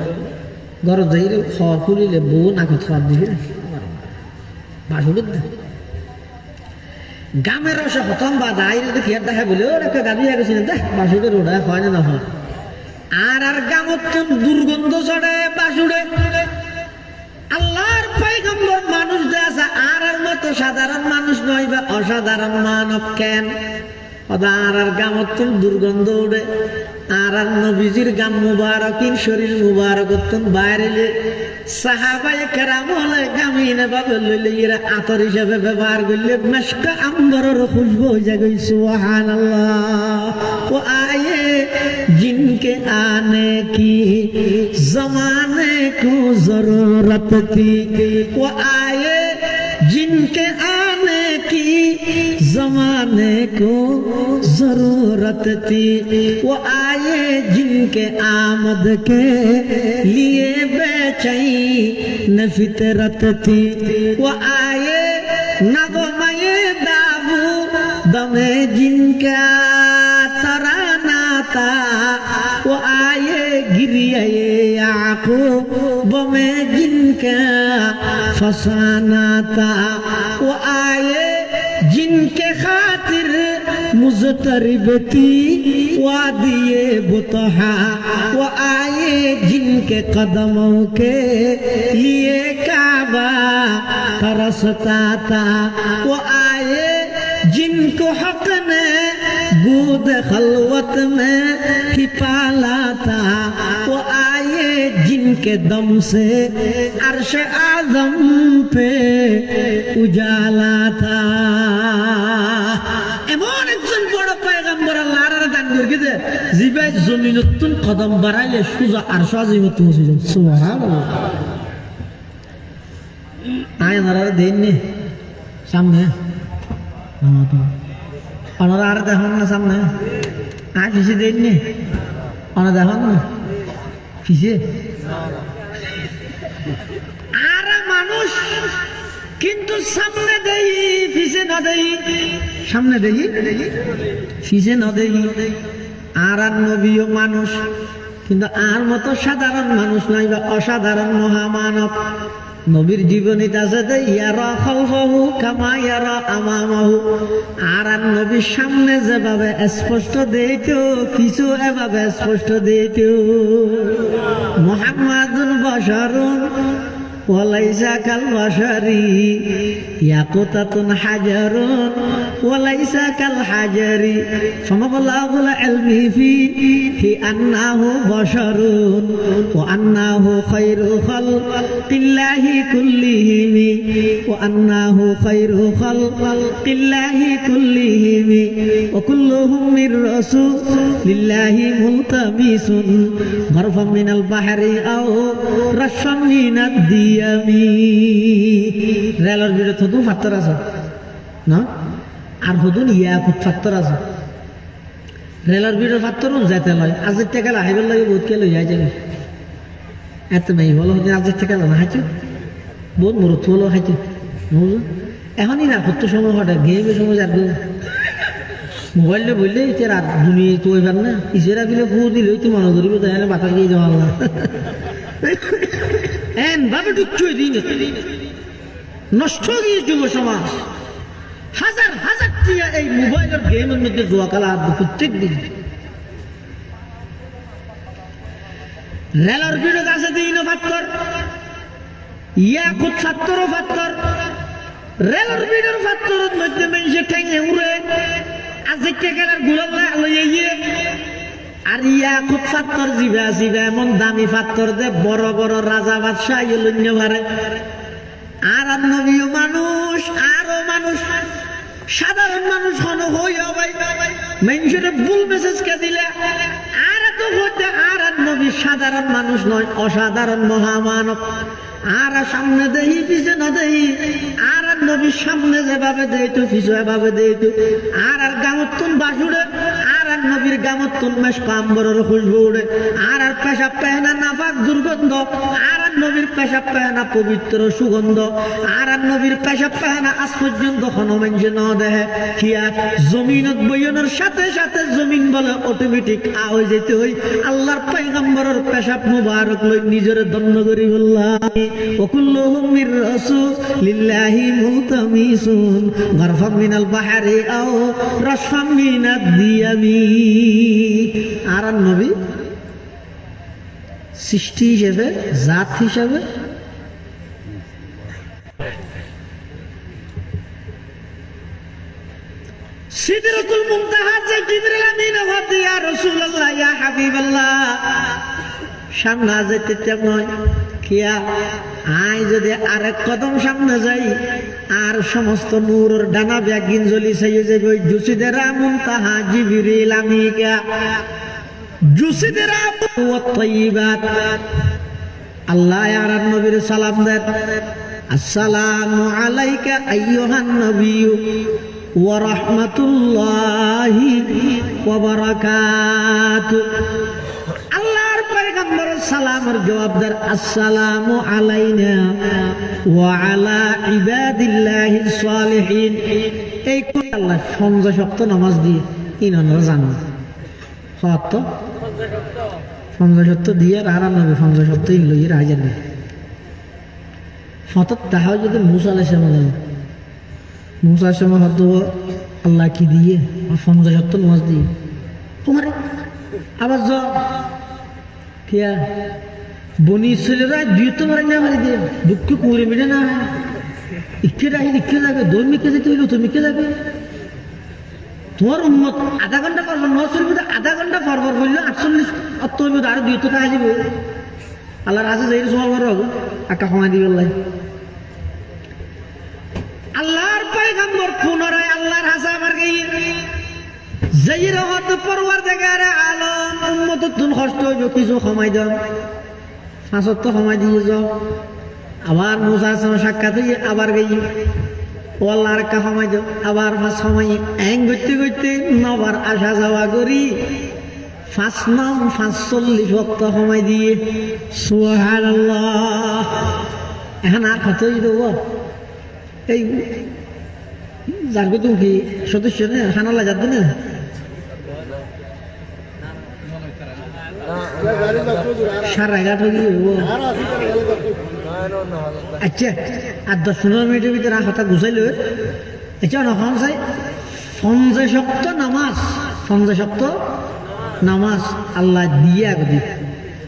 ঘর যাইলে খড় খুলিলে বউ নাকে খড় দিবে বাজুড়ে গামের রসে প্রথম বা দাইরে দেখি আর দেখা বলে ওর একটা গাড়ি গেছি না দেখ বাসুড়ে রোডা হয় না হয় আর আর গামত দুর্গন্ধ চড়ে বাসুড়ে আল্লাহর পয়গম্বর মানুষ দেশে আর মতো সাধারণ মানুষ নয় বা অসাধারণ মানব কেন আর গামত দুর্গন্ধ উড়ে আর নবীজির গাম মুবারকিন শরীর মুবারক বাইরে সাহাবায়ে কেরাম হলে গামিনে বাবা লইলে এরা আতর হিসেবে ব্যবহার করলে মেশকা আম্বরের খুশবু হয়ে যায় সুবহানাল্লাহ ও আয়ে जिनके आने की जमाने को जरूरत थी वो आए जिनके आने की जमाने को जरूरत थी वो आए जिनके आमद के लिए बेचैन फितरत थी वो आए नगमे दाबू दमे जिनका तराना था वो आए गिरिए याकूब में जिनका फसाना था वो आए जिनके खातिर मुज़तरिब थी वादिए बुतहा वो आए जिनके कदमों के लिए काबा तरसता था वो आए जिनको हक ने गोद खलवत में ही पाला था वो आए जिनके दम से अर्श आज़म पे उजाला था এমন একজন বড় পয়গম্বর আল্লাহর দান করেছে জিবে জমিনতুন কদম বাড়াইলে সুজা আরশ আজিমত পৌঁছে যায় সুবহানাল্লাহ আয় নারা দেননি সামনে ওনারা আর দেখুন না সামনে আর ফিসে দেননি ওনারা দেখুন না ফিসে আর মানুষ কিন্তু সামনে দেই ফিসে না দেই সামনে দেই ফিসে না দেই আর নবীও মানুষ কিন্তু আর মতো সাধারণ মানুষ নয় বা অসাধারণ মহামানব নবীর জীবনীতে আছে যে ইয়ারা খালফাহু কামা ইয়ারা আমামাহু আর নবীর সামনে যেভাবে স্পষ্ট দিতো কিছু এভাবে স্পষ্ট দিতো মুহাম্মাদুন বাশারুন ওয়ালাইসা কাল বাশারি ইয়াকুতাতুন হাজারুন ওয়ালাইসা কাল হাজারি ফামাবলাগুল ইলমি ফি আন্নাহু বাশারুন ওয়া আন্নাহু খায়রু খালকিল্লাহি কুল্লিহিম ওয়া আন্নাহু খায়রু খালকিল্লাহি কুল্লিহিম ওয়া কুল্লুহুম মির রাসূলিল্লাহি মুলতামিসুন গরফাম মিনাল বাহরি আও রাশফাম মিনাদ দিয়ামি। রেলের ভিতরে থদু ফাত্তর আছে না, আর হদুন ইয়াকুত ফাত্তর আছে। রেলের ভিতরে ফাত্তর যাইতে লয় আজের টাকা লাগাইবার লাগে বহুত কে লই যায় যাবে এত মেয়ে বলো আজের টাকা না হাইছে বহুত মরত হলো হাইছে বুঝলো। এখনই না সত্য সময় হঠাৎ গেমের সময় যাবে মোবাইলে বললে ইচ্ছার আর দুনিয়া তো এবার না ইচ্ছারা দিলে ফুঁ দিলে তুই মনে করিব তাহলে বাতাস গিয়ে যাওয়া আল্লাহ এন ভাবে ঢুকছই দিন নষ্ট গিয়ে যুব সমাজ হাজার হাজার টিয়া এই মোবাইলের গেমের মধ্যে জোয়া খেলা প্রত্যেক দিন। রেলের বিরোধ আছে দিন ফাত্তর ইয়াকুত ফাত্তরও ফাত্তর। রেলের বিরোধ ফাত্তরের মধ্যে মানুষের ঠেঙে উড়ে আজকে গেলার গুলাল্লা লইয়ে আর ইয়াকুত ফাত্তর জিবা জিবা এমন দামি ফাত্তর দে বড় বড় রাজা বাদশাহ লইন্য পারে। আর নবীও মানুষ আরো মানুষ সাধারণ মানুষ হন হইয়া ভাই মানুষের ভুল মেসেজ কে দিলে আর তো হতে আর নবী সাধারণ মানুষ নয় অসাধারণ মহামানব। আর সামনে দেহি পিছে না দেহি আর নবীর সামনে যেভাবে দেয় তো পিছু এভাবে দেয় তো আর গামত্তন বাসুড়ে আর নবীর গামত্তন মেশ পাম্বরের খুশবু উড়ে আর পেশাব পেহনা নাফাক দুর্গন্ধ আর নবীর পেশাব পেহনা পবিত্র সুগন্ধ আর নবীর পেশাব পেহনা আজ পর্যন্ত কোনো মানুষ ন দেহে খিয়া জমিনত বইনের সাথে সাথে জমিন বলে অটোমেটিক হয়ে যেতে হই আল্লাহর পয়গম্বরের পেশাব মুবারক লই নিজের দণ্ড করি বললাম وكلهم من رسول الله ملتمسون غرفا من البحر أو رشفا من الديم। আর নবী সৃষ্টি হিসেবে জাত হিসেবে সিদরাতুল মুনতাহা যে জিবরিল আমিন ওয়াদ ইয়া রাসূলুল্লাহ ইয়া হাবিবাল্লাহ সামনে যেতে তেমন কিয়া আই যদি আরেক কদম সামনে যাই আর সমস্ত নূরের ডানা ব্যাগিন জ্বলি চাইয়ে যাবে ওই জুসিদেরা মুনতাহা জিবরিল আমিকা জুসিদেরা ওয়া তাইয়িবাত। আল্লাহ আর নবীর সালাম দেন আসসালামু আলাইকা আইয়ুহান নবিয়্যু ওয়া রাহমাতুল্লাহি ওয়া বারাকাতুহু। আল্লাহর পয়গম্বরের সালামের জবাবদার আসসালামু আলাইনা ওয়া আলা ইবাদিল্লাহিস সালিহিন। এই কোন আল্লাহ সঞ্জয় শক্ত নামাজ দিয়ে ইনারা জানো হত সঞ্জয় শক্ত দিয়ে আর নবী সঞ্জয় শক্ত ইন লইয়ে রাজার নেই হঠাৎ তাহাও যদি মুসা আলাইহিস সালাম মুসা আলাইহিস সালাম হত আল্লাহ কি দিয়ে সঞ্জয় শক্ত নামাজ দিয়ে তোমার আবার য কিয়া বনি ছেলেরা দ্বিত মারে না মারি দিয়ে দুঃখ করে মিলে না ইচ্ছে রাখি ইচ্ছে যাবে দৈমিকে যেতে হইল তুমিকে যাবে তোমার উন্মত আধা ঘন্টা পরপর নশোর আধা ঘন্টা পরপর করলে 48 অত্তর আরো 2 টাকা আসিব আল্লাহর আছে যাই সময় বড় হবো একটা সময় দিবে আল্লাহর পয়গম্বর পুনরায় আল্লাহর হাসা আবার গিয়ে যেই রহমত পরওয়ারদিগার আলম উম্মত তুন কষ্ট হইব কিছু সময় দাও 5 সময় দিয়ে যাও আবার মুসার সঙ্গে সাক্ষাৎ হয়ে আবার গেই ও আল্লাহর একটা সময় দাও আবার 5 সময় এং করতে করতে নবার আসা যাওয়া করি 5 নাম 45 ওয়াক্ত সময় দিয়ে সুবহানাল্লাহ। এখন আর কতই দেবো এই যার তুমি কি সদস্য না খানালা যাবে না সারা ঘাট হয়ে আচ্ছা আর 10-15 মিনিটের ভিতরে কথা গুছাইল আচ্ছা নখন চাই সঞ্জয় শক্ত নামাজ আল্লাহ দিয়ে আগদি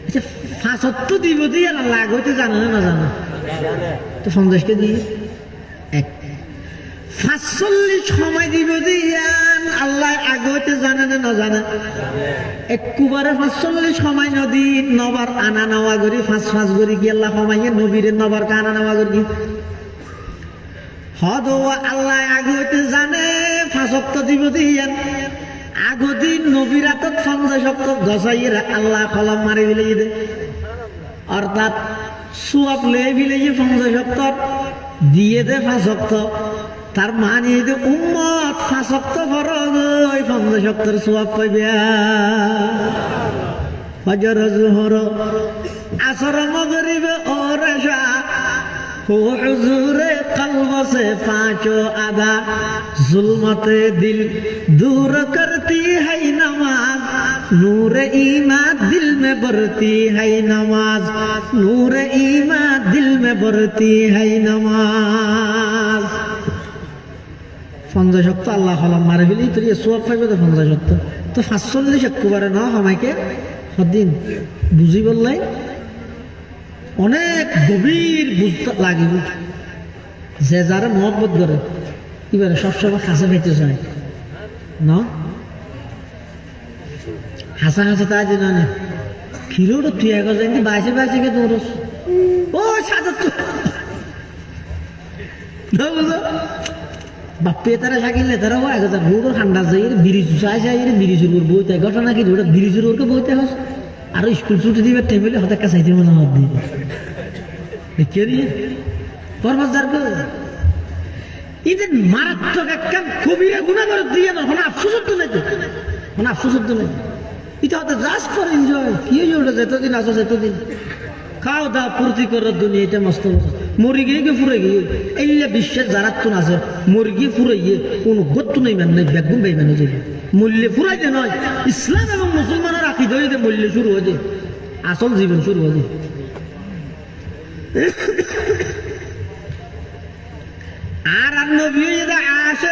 আচ্ছা 5 দিব দিয়ে আল্লাহ আগতে জানো না জানো তো 50কে দিয়ে এক 45 সময় দিব দিয়ান আল্লাহ আগে হইতে জানে না জানে একবারে 45 সময় নদী নবার আনা নেওয়া করি 5 করি কি আল্লাহ সময়ে নবীরে নবার আনা নেওয়া করি হদ আল্লাহ আগে হইতে জানে 5 ওয়াক্ত দিব দিয়ান আগদিন নবীরা তো 50 ওয়াক্ত গসাইরা আল্লাহ কলম মারি দিলে দে অর্থাৎ সুয়াব লে বিলে 50 ওয়াক্ত দিয়ে দে 5 ওয়াক্ত তার মানে যে উম্মত 5 ওয়াক্ত ফরজ 50 ওয়াক্তের সওয়াব পাইবে ফজর যোহর আসর মাগরিব और इशा हो हुजूर कल्ब से पांचों अदा जुल्मते दिल दूर करती है नमाज नूर ईमान दिल में भरती है नमाज नूर ईमान दिल में भरती है नमाज 50 ওয়াক্ত আল্লাহ কলম মারে ফেলি তুই সওয়াব পাইবে তো 50 ওয়াক্ত তো 45 একবারে না আমাকে সদিন বুঝি বললাই অনেক গভীর বুঝতে লাগিব যে যারা মহব্বত করে এবারে সবসময় কাছে পেতে চায় না হাসা হাসা তা যে না খিরোটা তুই এক জানি বাইশে কে দৌড়স ও সাদা তো না বুঝো বাপ্পে তারা সাকিলে তারা হয় কথা ভোর ঠান্ডা যাই বিড়ি চাই চাই বিড়িজুর ওর বইতে ঘটনা কি ওটা বিড়িজুর ওরকে বইতে হস আর স্কুল ছুটি দিবে টেবিলে হতে কাছাইতে মনে হাত দিয়ে কে রে পরবাজার কো ইদের মারাত্মক একটা কবিরা গুনাহ করে দিয়ে না কোনো আফসোস তো নাই কোনো আফসোস তো নাই এটা হতে জাস্ট ফর এনজয় কি ওটা যতদিন আসো ততদিন খাও দাও পূর্তি করার দুনিয়া এটা মস্ত মরি গিয়ে ফুরে গিয়ে এইলে বিশ্বের যারা তো আছে মুরগি ফুরে গিয়ে কোনো গত্তু নেই মান নাই বেগুন বেই মানে যাবে মূল্যে ফুরাইতে নয় ইসলাম এবং মুসলমানের আকিদা হইতে মূল্য শুরু হয়ে যায় আসল জীবন শুরু হয়ে যায় আর নবী ইদা আশে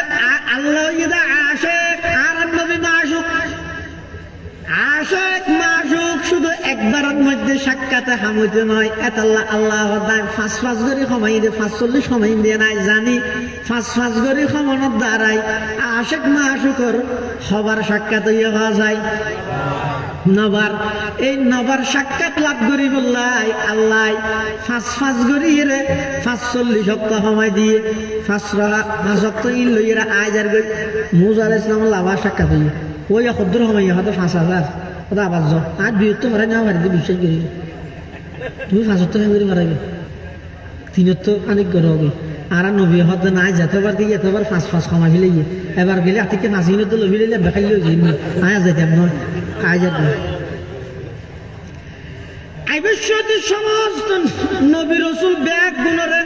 আল্লাহ ইদা আশে আর নবী মাশুক আশিক মাশুক শুধু একবারের মধ্যে সাক্ষাতে হামইতে নয় এত আল্লাহ দায় 5 করে সময় দিয়ে 45 সময় দিয়ে নাই জানি 5 করে সময়ের দ্বারাই আশিক মাশুকর হবার সাক্ষাৎ হওয়া যায় নবার এই নবার সাক্ষাৎ লাভ করি বললাই আল্লাহ 5 করে রে 45 সপ্তাহ সময় দিয়ে 5 সপ্তাহ ইন লইরা আইজার গই মুসা আলাইহিস সালাম লাভার সাক্ষাৎ হইয়া ওই কদ্দুর সময় হয়তো 5000 ওটা আবার যাও আর বিরক্ত মারা নেওয়া বাড়িতে বিশ্বাস করি তুমি 75 করে মারাবে 3 তো অনেক গরম হবে আর নবী হতে নাই যেতবার দিয়ে এতবার 5 কমা ফেলে গিয়ে এবার গেলে আতিকে নাচিনে তো লবিলে দেখাইলেও যাই আয়া যাইতাম নয় আয় যেত আইবশ্যতি সমস্ত নবী রাসূল ব্যাগ গুণরে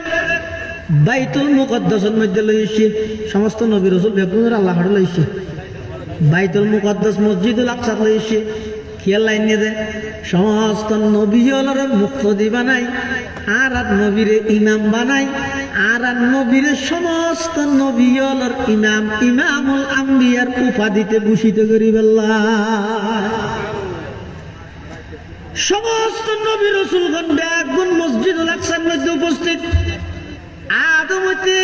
বাইতুল মুকদ্দাসের মধ্যে লইছে সমস্ত নবী রাসূল ব্যাগ গুণরে আল্লাহ হাড় লইছে বাইতুল মুকদ্দাস মসজিদুল আকসা লইছে খেয়াল লাইন নিয়ে দেয় সমস্ত নবীর মুক্তি বানাই আর নবীরে ইমাম বানাই আর নবীরে সমস্ত নবীর ইমাম ইমামুল আম্বিয়ার উপাধিতে ভূষিত করি সমস্ত নবী রাসূলগণ ব্যাগুন মসজিদুল আকসার মধ্যে উপস্থিত আদম হইতে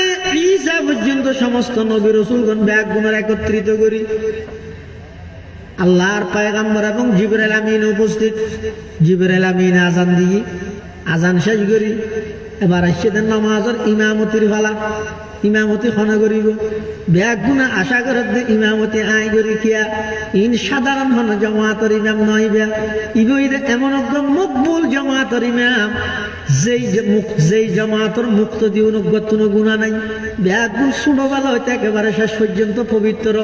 ঈসা পর্যন্ত সমস্ত নবী রাসূলগণ ব্যাগুনের একত্রিত করি আল্লাহর পয়গম্বর এবং জিবরাইল আমিন উপস্থিত জিবরাইল আমিন আজান দিয়ে আজান শেষ করি এবার আসছে নামাজের ইমামতির ফালা ইমামতি খনা করিব ব্যাগুনা আশা করত ইমামতি আয় করি কিয়া ইন সাধারণ হন জমাতর ইমাম নয় ব্যাগ ইবইদে এমন একদম মকবুল জমাতর ইমাম যেই জমাতর মুক্ত দিও নগতন গুণা নাই ব্যাগুন ছোটবেলা হইতে একেবারে শেষ পর্যন্ত পবিত্র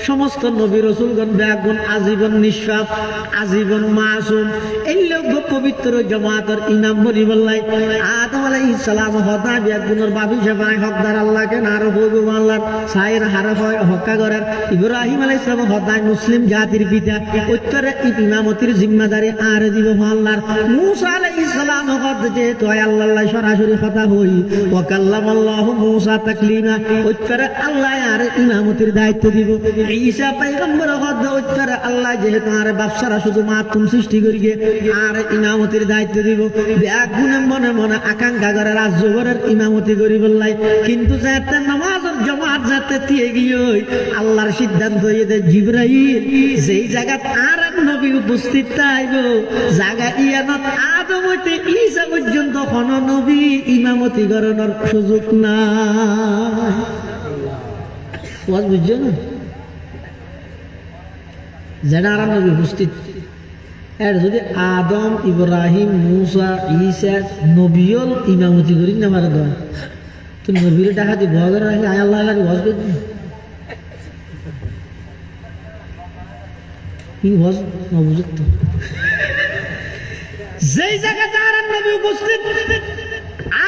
সমস্ত নবী রাসূলগণ ব্যাগুন আজীবন নিষ্পাপ আজীবন মাসুম এই লোক পবিত্র জমাতর ইমাম বলি বললাই আদম আলাইহিস সালাম হদা ব্যাগুনের বাবি সেবায় হকদার আল্লাহ কেন আর হইব আল্লাহ সাইর হারফ হক্কা করার ইব্রাহিম আলাইহিস সালাম হদাই মুসলিম জাতির পিতা উত্তরে ইমামতির জিম্মাদারি আর দিব আল্লাহর মূসা আলাইহিস সালাম হদ যে তো আল্লাহ সরাসরি কথা হই ওয়া কাল্লামাল্লাহু মূসা তাকলিমা উত্তরে আল্লাহ আর ইমামতির দায়িত্ব দিব ঈসা পয়গম্বর হদ উত্তরে আল্লাহ যেহেতু আর বাদশারা শুধু মাতুম সৃষ্টি করিগে আর ইমামতির দায়িত্ব দিব এক গুণে মনে মনে আকাঙ্ক্ষা করে রাজ্য ঘরের ইমামতি করি বললাই কিন্তু যাতে নামাজের জমাত যাতে দিয়ে গিয়ে আল্লাহর সিদ্ধান্ত হইতে জিবরাইল যেই জায়গা আর এক নবী উপস্থিত থাকব জায়গা ইয়ানত আদম হইতে ঈসা পর্যন্ত কোন নবী ইমামতি করানোর সুযোগ নাই ওয়াজ বুঝছো না যেন আর নবী উপস্থিত এর যদি আদম ইব্রাহিম মূসা ঈসা নবীল ইমামতি করি না মারে দেয় তো নবীর টাকা দিয়ে ভয় করে রাখি আল্লাহ ওয়াজ করে দিন কি ওয়াজ নবুজত তো যেই জায়গাতে আর নবী উপস্থিত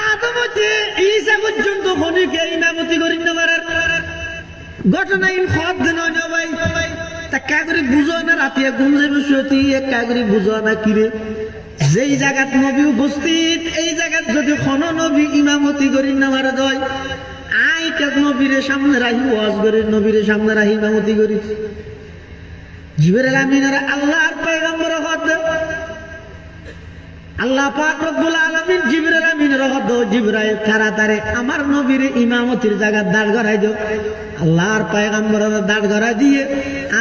আদম হতে ঈসা পর্যন্ত খনিকে ইমামতি করি না মারে ঘটনা ইন খদ দিন ভাই তা কাগরি বুঝো না রাতে ঘুম যাবে সতী কাগরি বুঝো না কিরে যেই জায়গাত নবী উপস্থিত এই জায়গাত যদি কোন নবী ইমামতি করি না মারা দেয় আই কে নবীরে সামনে রাখি ওয়াজ করে নবীরে সামনে রাখি ইমামতি করি জিবরাইল আমিনের আল্লাহর পয়গম্বর হদ আল্লাহ পাক রব্বুল আলামিন জিবরাইল আমিনের হদ জিবরাইল তাড়াতাড়ি আমার নবীরে ইমামতির জায়গা দাঁড় করাই দাও আল্লাহর পয়গম্বরের দাঁড় করাই দিয়ে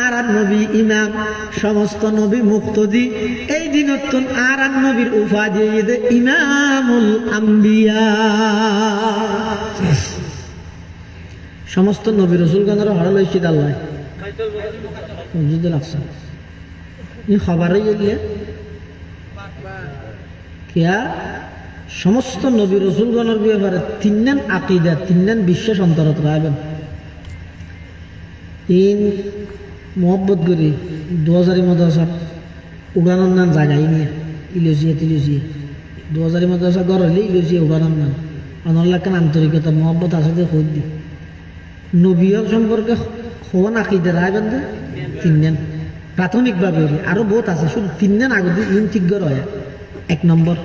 আর নবী ইমাম সমস্ত নবী মুক্তদি এই দিনতুন আর নবীর উপাধি দে ইমামুল আম্বিয়া সমস্ত নবী রাসূলগণের হড় লইছি আল্লাহ বুঝতে লাগছে এই খবরই গিয়ে কিয়া সমস্ত নবী রাসূলগণের ব্যাপারে তিনজন আকীদা তিনজন বিশ্বাস অন্তরত রাখবেন তিন মোহব্বত করি 2000 মাদ্রাসা উড়ানোর নাম জায়গায় নিয়ে ইলিজিয়া 2000 মাদ্রাসা ঘর হলে ইলিজিয়া উড়ানোর নাম অনলাকান আন্তরিকতা মোহব্বত আছে যে খোঁজ দি নবীর সম্পর্কে হওয়া আকিদা রাখবেন যে তিনজন প্রাথমিকভাবে আরো বহুত আছে শুধু তিনজন আগে ইন ঠিক ঘর হয় 1 নম্বর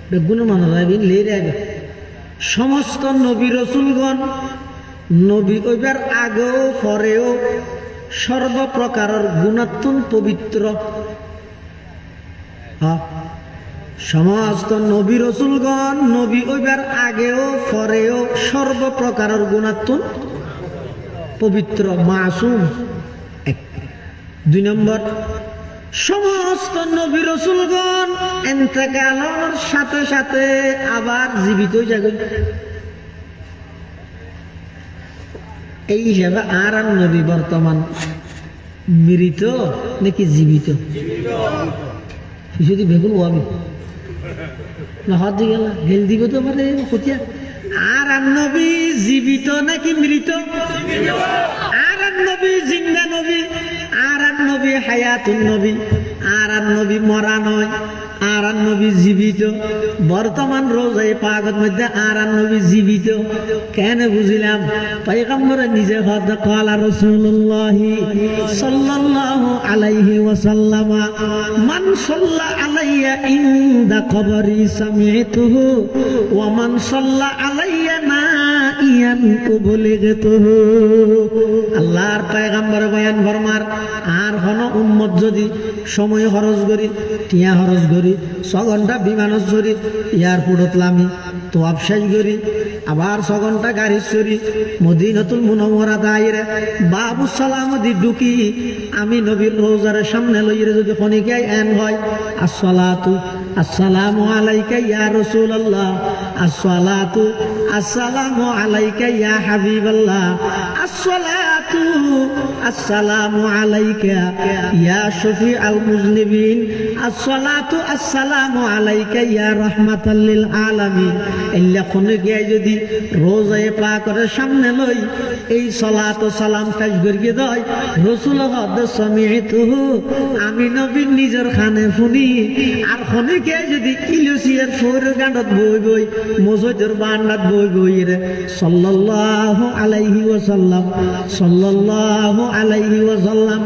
বেগুন মানুষ রাখবেন লে রাখবে সমস্ত নবী রাসূলগণ নবী ওইবার আগেও পরেও সর্বপ্রকারের গুণাত্মন পবিত্র সমস্ত নবী রাসূলগণ নবী ওইবার আগেও পরেও সর্বপ্রকারের গুণাত্মন পবিত্র মাসুম 2 নম্বর সমস্ত নবী রাসূলগণ ইন্তেকালের সাথে সাথে আবার জীবিত জাগেন এই হিসাবে আর নবী বর্তমান মৃত নাকি জীবিত যদি বেগুন ওয়াবি না হাত দিয়ে গেল হেল দিব তো মানে খতিয়া আর নবী জীবিত নাকি মৃত আর নবী জিন্দা নবী আর নবী হায়াতুন নবী আর নবী মরা নয় আর নবী জীবিত বর্তমান রোজায় পাগত মধ্যে আর নবী জীবিত কেন বুঝিলাম পয়গম্বর নিজে হদ ক্বালা রাসূলুল্লাহ সাল্লাল্লাহু আলাইহি ওয়াসাল্লাম মান সাল্লা আলাইয়া ইনদা কবরি সামিতুহু ওয়া মান সাল্লা আলাইয়া নাইয়ান কুবলিগতুহু আল্লাহর পয়গম্বর বয়ান ফরমার আর হন উম্মত যদি সময় খরচ করি টিয়া খরচ করি 6 ঘন্টা বিমানত চড়ি এয়ারপোর্টত লামি তো আবসাই করি আবার 6 ঘন্টা গাড়ি চড়ি মদিনাতুল মুনাওয়ারা দাইরে বাবু সালাম দি ঢুকি আমি নবীর রওজার সামনে লইরে যদি খনিকায় এন হয় আসসালাতু আসসালামু আলাইকা ইয়া রাসূলুল্লাহ আসসালাতু আসসালামু আলাইকা ইয়া হাবিবাল্লাহ আসসালাতু আসসালামু আলাইকা ইয়া শফিআল মুজনিবিন আসসালাতু আসসালামু আলাইকা ইয়া রাহমাতাল লিল আলামিন ইল্লা কোন গিয়ে যদি রোজায়ে পাকের সামনে লই এই সালাত ও সালাম পেশ করিয়ে দেয় রাসূল হদ সামিতুহু আমি নবী নিজের কানে শুনি আর কোন গিয়ে যদি কিলুসিয়ার ফোর গাঁডত বই বই মসজিদের বারান্দাত বই বই রে সাল্লাল্লাহু আলাইহি ওয়াসাল্লাম সাল্লাল্লাহু আলাইহি ওয়াসাল্লাম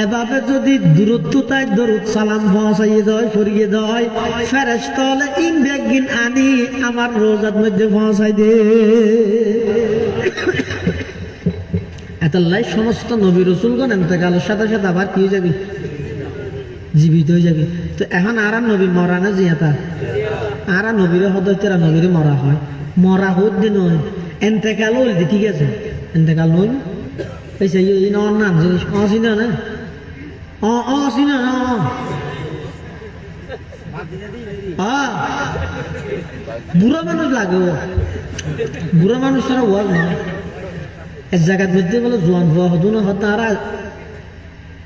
এভাবে যদি দূরত্বতায় দরুদ সালাম পৌঁছাইয়ে দেয় করিয়ে দেয় ফেরেশতা হলে ইনবেগিন আনি আমার রোজার মধ্যে পৌঁছাই দে এতলাই সমস্ত নবী রাসূলগণ ইন্তেকালের সাথে সাথে আবার কি হয়ে যাবে জীবিত হয়ে যাবে তো এখন আর নবী মরা না জিয়াতা আর নবীরে হদতেরা নবীরে মরা হয় মরা হোক দিন নয় এন্তেকাল হইল ঠিক আছে এন্তেকাল নই পেছে এই নন নাম জিনিস অসিনা না অসিনা না বুড়া মানুষ লাগে ও বুড়া মানুষ ছাড়া ওয়াজ না এক জায়গার মধ্যে বলে জোয়ান হওয়া হতো না হতো আর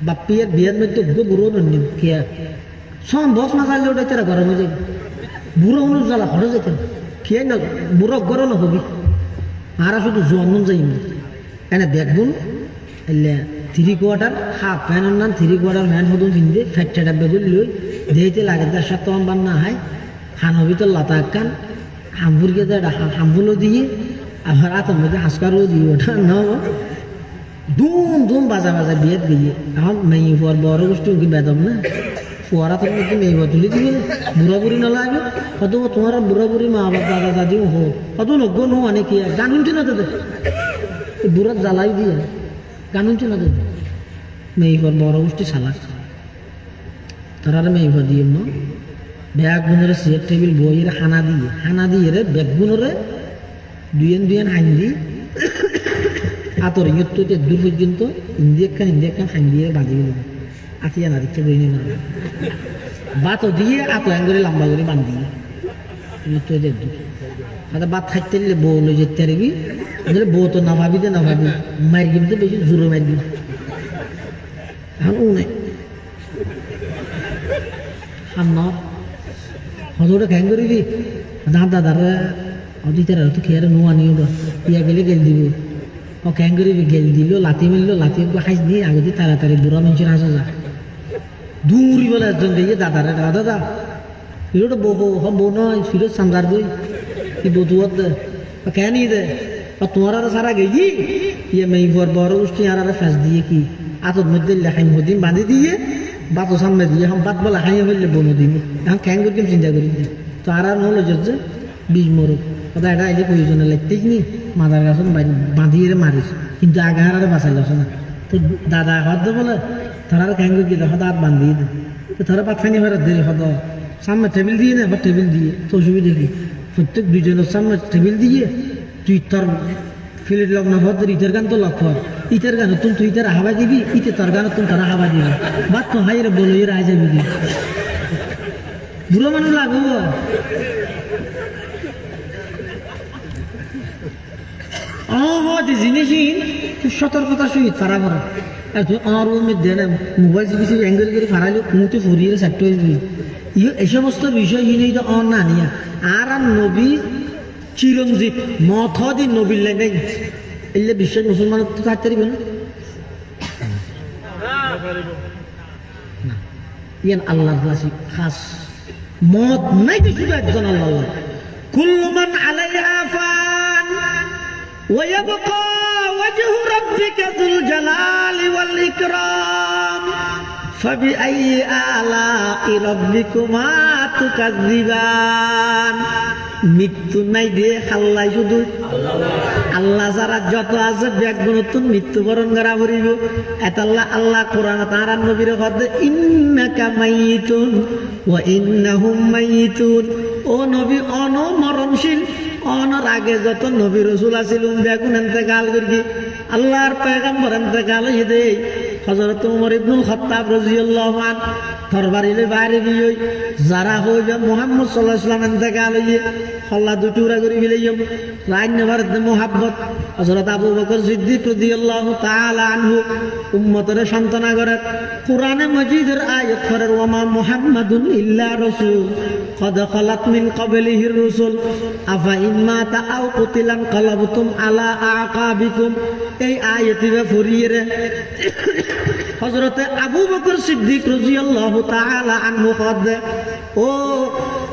বাপিয়ার বিয়ের মধ্যে বুড়ো নিন কে সম্ভব না চাইলে ওটা তেরা গরমে যাবে বুড়ো মানুষ জ্বালা হরে যেতেন খেয়ে না বুড়ো গরম হবি আর শুধু জোয়ান যাই এনে দেখুন এলে 3/4 হাফ প্যান্ট না 3/4 প্যান্ট হতো কিনতে ফ্যাক্টরি ডাব্বে লই দেইতে লাগে 1.5 টাকা বান্না হয় হানবি তো লাতা কান হামবুরকে হামবুলো দিয়ে আবার আতর মধ্যে হাসকারও দিয়ে ওঠা না দুম দুম বাজা বাজা বিয়েত দিয়ে এখন মেয়ে হওয়ার বড় গোষ্ঠী কি বেদম না ফুয়ারা তোর মধ্যে মেয়ে তুলে দিবে বুড়া বুড়ি না লাগবে কত তোমার বুড়া বুড়ি মা বাবা দাদা দাদিও হোক কত নগ্য নো অনেক কি গান শুনছি না তোদের বুড়ার জ্বালাই দিয়ে গান শুনছি না তোদের মেয়ে হওয়ার বড় গোষ্ঠী সালাক তারা মেয়ে হওয়া দিয়ে ন ব্যাগ গুণরে চেয়ার টেবিল বইয়ের হানা দিয়ে রে ব্যাগ গুণরে দুয়েন হাইন দি আতর ইয়ত্তো দূর পর্যন্ত ইন্দিয়া খান হাইন দিয়ে বাঁধি গেল আতিয়া না দেখতে বই না বাতও দিয়ে আতো করে লম্বা করে বান্ধি ইয়ত্তো দূর আচ্ছা বাত খাইতে দিলে বউ লই যেতে পারবি বউ তো না ভাবি মার গিমতে বেশি জোরে মার দিবি এখন ও নাই সামনে হতোটা খ্যাং করিবি দাদারা অদিতারা তো খেয়ারে নোয়া নিও পিয়া গেলে গেল দিব ও খ্যাং করিবি গেল দিল লাতি মিললো লাতি খাইস নিয়ে আগে তাড়াতাড়ি বুড়া মানুষের আসা যা দূরি বলে একজন দেখে দাদারা দাদা ফিরোটা বউ নয় ফিরোজ সামদার বই কি বধুয়ার দে কেন দে তোমার আর সারা গেছি ইয়ে মেয়ে বড় গোষ্ঠী আর ফেস দিয়ে কি আতর মধ্যে লেখাই হদিন বাঁধি দিয়ে বাতো সামনে দিয়ে এখন বাত বলা হাইয়ে ফেললে বনো দিন এখন খ্যাং করতাম চিন্তা করি তো আর নহলো যে বীজ মরুক কথা এটা আইলে প্রয়োজনে লাগতেই নি মাদার গাছ বাঁধিয়ে মারিস কিন্তু আগে আর বাঁচাই যাস না তো দাদা হদ বলে তারা আর খ্যাং করে হদ আর বান্ধিয়ে দে তো তারা পাত খানি হয়ে দেরি হদ সামনে টেবিল দিয়ে না বা টেবিল দিয়ে তো অসুবিধা কি প্রত্যেক দুজনের সামনে টেবিল দিয়ে তুই তোর ফিলের লগ্ন হদ ইটের গান তো লক্ষ্য ইটের গান তুই ইটার হাওয়া দিবি ইতে তোর গান তুমি তারা হাওয়া দিবি বাদ তো হাই রে বলো এর আয় যাবি কি বুড়ো মানুষ লাগবো জিনিসই সতর্কতার সহিত ফারা করা আর তুই আমার মধ্যে না মোবাইল কিছু অ্যাঙ্গেল করে ফারাইলে মুখে ফুরিয়ে সেট হয়ে যাবি এই সমস্ত বিষয় হিনেই তো অন না নিয়া আর নবী চিরঞ্জীব মত দিন নবীর লাগে এলে বিশ্বের মুসলমান তো থাকতে পারবে না ইয়ান আল্লাহর রাসি খাস মত নাই তো শুধু একজন আল্লাহ কুল্লু মান আলাইহা ফান ওয়া ইয়াবকা ওয়াজহু রাব্বিকা যুল জালালি ওয়াল ইকরাম ফাবিআইয়ি আলাই রাব্বিকুমা তুকাযযিবান মৃত্যু নাই দিয়ে খাল্লাই শুধু আল্লাহ যারা যত আছে ব্যাগুণতুন মৃত্যুবরণ করা পড়িব এতাল্লাহ আল্লাহ কোরআন তারা নবীর কথা ইন্নাকা মাইয়িতুন ওয়া ইন্নাহুম মাইয়িতুন ও নবী অনমরণশীল অনর আগে যত নবী রাসূল আছিল ব্যাগুণ ইন্তেকাল করি আল্লাহর পয়গম্বর ইন্তেকাল হয়ে দেই হযরত ওমর ইবনুল খাত্তাব রাদিয়াল্লাহু আনহু তরবারিলে বাইরে গিয়ে যারা হইবে মুহাম্মদ সাল্লাল্লাহু আলাইহি ওয়াসাল্লাম ইন্তেকাল হইয়ে হল্লা দুটুরা করে ফেলাইম রাইন নেবার মোহাব্বত হযরত আবু বকর সিদ্দিক রাদিয়াল্লাহু তাআলা আনহু উম্মতের সান্তনা করে কোরআনে মাজিদের আয়াত করে ওমা মুহাম্মাদুন ইল্লা রাসূল قد خلت من قبله الرسل أفإن مات أو قتل انقلبتم على أعقابكم এই আয়াতে ফুরিয়ে হযরত আবু বকর সিদ্দিক রাদিয়াল্লাহু তাআলা আনহু কদে ও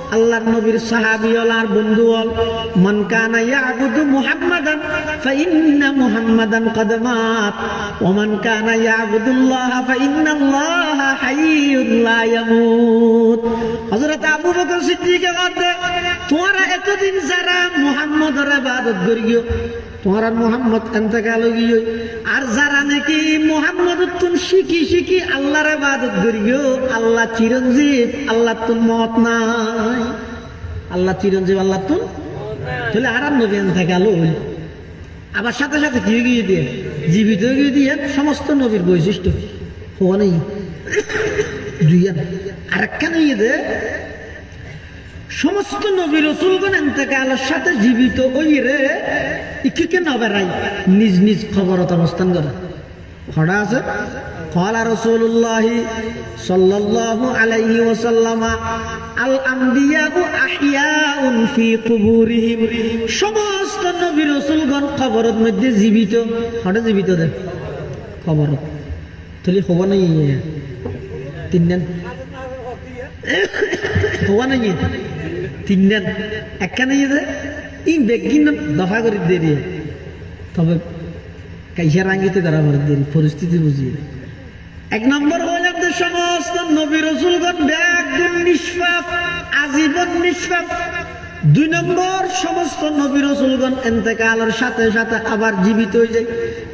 আল্লাহর নবীর সাহাবী আর বন্ধু হল মান কানা ইয়াবুদু মুহাম্মাদান ফাইন্না মুহাম্মাদান কদ মাত ওয়া মান কানা ইয়াবুদুল্লাহ ফাইন্নাল্লাহা হাইয়্যুন লা ইয়ামুত হযরত আবু বকর সিদ্দিক কদে তোমরা এতদিন যারা মুহাম্মাদের ইবাদত করিও তোমার মোহাম্মদ ইন্তেকাল হইয়ে আর যারা নাকি মোহাম্মদ তুন শিখি শিখি আল্লাহর ইবাদত করিও আল্লাহ চিরঞ্জীব আল্লাহ তুন মত নাই আল্লাহ চিরঞ্জীব আল্লাহ তুন তাহলে আর নবী ইন্তেকাল হইল আবার সাথে সাথে কি গিয়ে দিয়ে জীবিত গিয়ে দিয়ে সমস্ত নবীর বৈশিষ্ট্য হওয়া নেই দুই আরেকখান ইয়ে দে সমস্ত নবী রাসূলগণ ইন্তেকালের সাথে জীবিত ওই রে ইকিকে নবেরাই নিজ নিজ খবরত অবস্থান করে খড়া আছে ক্বালা রাসূলুল্লাহি সাল্লাল্লাহু আলাইহি ওয়াসাল্লাম আল আমবিয়াউ আহইয়াউন ফি কুবুরিহিম সমস্ত নবী রাসূলগণ খবরত মধ্যে জীবিত খড়া জীবিত দে খবরত তাহলে হওয়া নাই তিন দিন হওয়া নাই তিন দিন একখানে ইন বেগিন দফা করে দেরি তবে কাইসা রাঙ্গিতে করা আমার দেরি পরিস্থিতি বুঝিয়ে এক নম্বর হল আমাদের সমস্ত নবী রাসূলগণ একদম নিষ্পাপ আজীবন নিষ্পাপ দুই নম্বর সমস্ত নবী রাসূলগণ ইন্তেকালের সাথে সাথে আবার জীবিত হয়ে যায়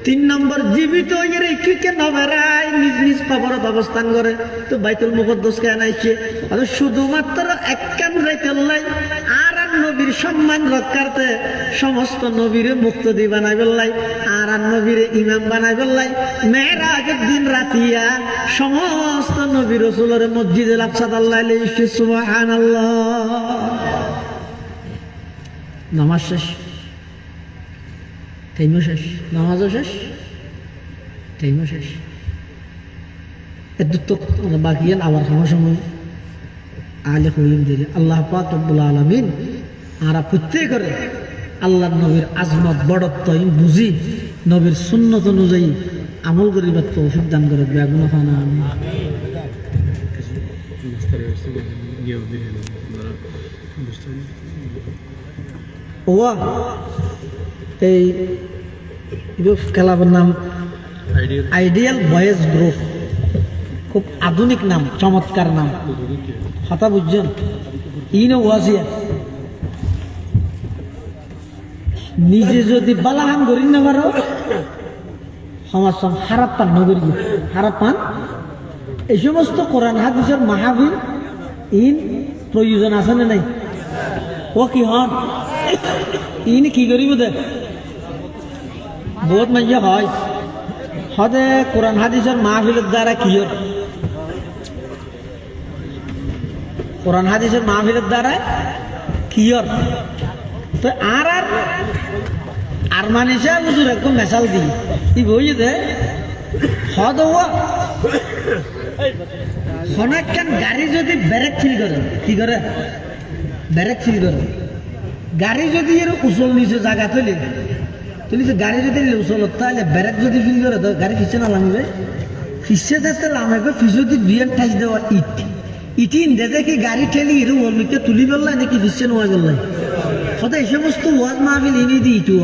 তিন নম্বর জীবিত হয়ে রেখে নবেরাই নিজ নিজ কবরত অবস্থান করে তো বাইতুল মুকদ্দাস কেন আইছে আর শুধুমাত্র একখান রাইতেল্লাই আর নবীর সম্মান রক্ষার্থে সমস্ত নবীরে মুক্তি বানাই বেল্লাই আর নবীরে ইমাম বানাই বেল্লাই মেরাজের দিন রাতিয়া সমস্ত নবী রাসূলের মসজিদে আকসা আল্লাহ আলাইহি সুবহানাল্লাহ নামাজ শেষ টাইমও শেষ নামাজও শেষ টাইমও শেষ এত তো বাকি আবার সময় আলে হইম দিলে আল্লাহ পাক রব্বুল আলামিন আর প্রত্যেক করে আল্লাহর নবীর আজমত বড়ত্ব বুঝি নবীর সুন্নত অনুযায়ী আমল করিবার তৌফিক দান করে বেগুনা খানা আমি ওয়া এই ক্লাবের নাম আইডিয়াল বয়েজ গ্রুপ খুব আধুনিক নাম চমৎকার নাম কথা বুঝছেন ইনো ওয়াজিয়া নিজে যদি বালাহান করি না পারো সমাজ খারাপ পান নগরী খারাপ পান এই সমস্ত কোরআন হাদিসের মাহফিল ইন প্রয়োজন আছে না নাই ও কি হন ইনি কি করিব দে বহুত মাইয়া হয় সদে কোরআন হাদিসের মাহফিলের দ্বারা কি কোরআন হাদিসের মাহফিলের দ্বারা কি তো আর মানিসে হুজুর একদম মেশাল দিই ই বই দে হদ অনেকখান গাড়ি যদি ব্রেক ফিল করে কি করে ব্রেক ফিল করে গাড়ি যদি এর উচল নিচে জায়গা তুলি যে গাড়ি যদি উচল তাহলে ব্রেক যদি ফিল করে তো গাড়ি পিছিয়ে না লামবে পিছিয়ে দেখতে লামাইবে পিছু যদি বিয়ের ঠাইস দেওয়া ইটিন দেখে কি গাড়ি ঠেলি এর ওলমিকে তুলি বললাই নাকি পিছিয়ে নোয়া গেলাই সদায় এই সমস্ত ওয়াজ মাহফিল ইনি দি ইটু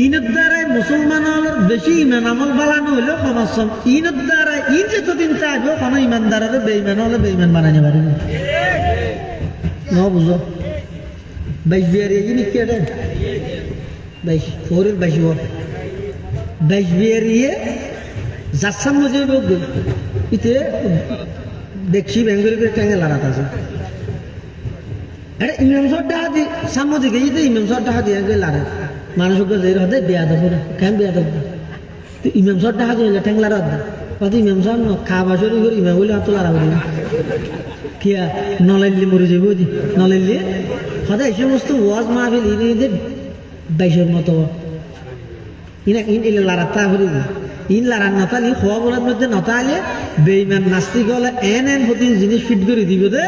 ইনের দ্বারাই মুসলমানের বেশি ইমান আমল বানানো হইলেও সমাজ ইনের দ্বারা ইন যতদিন চাইবে কোনো ইমানদারের বেইমান হলে বেইমান বানাইতে পারে না ন বুঝো বাইশ বিয়ারি জিনিস কে রে বাইশ ফোরের বাইশ বাইশ বিয়ারিয়ে যাচ্ছাম মজে ইতে দেখছি বেঙ্গলি করে ট্যাঙ্গে লাগাতে আছে এটা ইমাম সর টাকা দি সামনে দিকে যেতে ইমাম সর টাকা দিয়ে লারে মানুষকে যে হতে বেয়া দেবো কেন বেয়া দেবো তো ইমাম সর টাকা দিয়ে ঠ্যাংলার পাতি ইমাম সাহেব ন খাবা শুরু করে ইমাম বলে হাত লাড়া করি কিয়া নলাইলে মরে যাবো দি নলাইলে সদায় এই সমস্ত ওয়াজ মাহফিল ইনে বাইশের মতো ইনা ইন এলে লাড়াতা করি ইন লাড়ার নতালি খোয়া বলার মধ্যে নতালে বেইমান নাস্তিক হলে এন প্রতি জিনিস ফিট করে দিব দে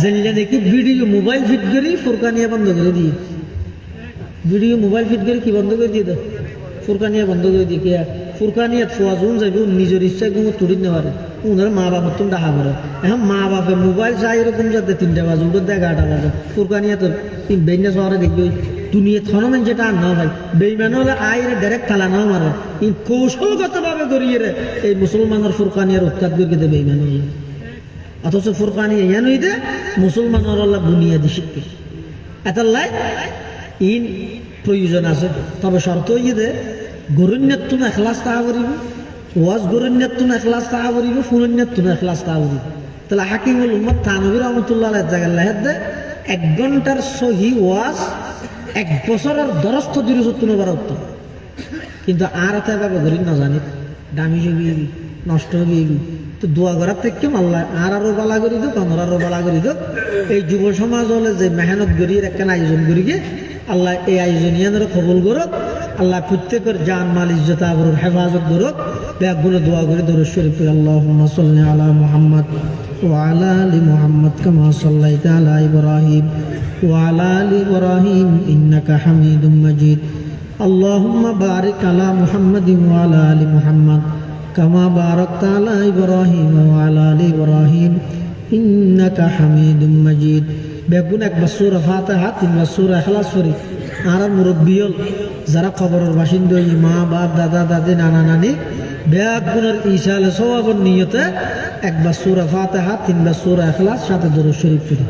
জানিলে দেখি ভিডিও মোবাইল ফিট করি ফুরকানিয়া বন্ধ করে দিয়ে ভিডিও মোবাইল ফিট করে কি বন্ধ করে দিয়ে দে ফুরকানিয়া বন্ধ করে দিয়ে কি ফুরকানিয়াত ফোয়াজুন যাবে নিজের ইচ্ছায় কোনো তুড়ি নেওয়ারে ওনার মা বাবার তুমি ডাকা করে এখন মা বাপে মোবাইল চাই এরকম যাতে 3টা বাজে উঠে দেয় 11টা বাজে ফুরকানিয়া তো বেইনা শহরে দেখবি দুনিয়া থনমেন যেটা আর না ভাই বেইমান হলে আইরে ডাইরেক্ট থালা না মারে কৌশলগতভাবে করিয়ে রে এই মুসলমানের ফুরকানিয়ার উৎখাত করে দেবে বেইমান হলে অথচ ফুরকানিয়া ইয়ান হইতে মুসলমানের আল্লাহ বুনিয়াদি শিক্ষা এতাল্লাই ইন প্রয়োজন আছে তবে শর্ত হইয়ে দে গরুণ্যের তুমি এখলাস তাহা করিব ওয়াজ গরুণ্যের তুমি এখলাস তাহা করিব ফুরণ্যের তুমি এখলাস তাহা করিব তাহলে হাকিমুল উম্মত থানবী রহমতুল্লাহ জায়গায় লেহেদ দে 1 ঘন্টার সহি ওয়াজ 1 বছরের দরস্থ দিরুসত্তর উত্তম কিন্তু আর এত এভাবে গরিব না জানি দামি ছবি নষ্ট হবে তো দোয়া করার থেকে আল্লাহ আরো বালা করি দোক আমার আরো বালা করি দোক এই যুব সমাজ হলে যে মেহনত করিয়ে একটা আয়োজন করি গে আল্লাহ এই আয়োজন ইয়াদের কবুল করুক আল্লাহ প্রত্যেকের জান মাল ইজ্জত আবরুর হেফাজত করুক ব্যাগুলো দোয়া করে দরুদ শরীফ আল্লাহুম্মা সাল্লি আলা মুহাম্মদ ওয়া আলা আলি মুহাম্মদ কামা সাল্লাইতা আলা ইব্রাহিম ওয়া আলা আলি ইব্রাহিম ইন্নাকা হামিদুম মাজিদ আল্লাহুম্মা বারিক আলা মুহাম্মাদিন ওয়া আলা আলি মুহাম্মদ কামা বারাকতা আলা ইব্রাহিম ওয়া আলা আলি ইব্রাহিম ইন্নাকা হামিদুম মাজিদ বেগুন একবার সূরা ফাতিহা 3বার সূরা ইখলাস পড়ি আর মুরব্বিয়ল যারা কবরের বাসিন্দা মা বাপ দাদা দাদি নানা নানি বেগুনের ইশালে সওয়াবের নিয়তে একবার সূরা ফাতিহা 3বার সূরা ইখলাস সাথে দরুদ শরীফ পড়ি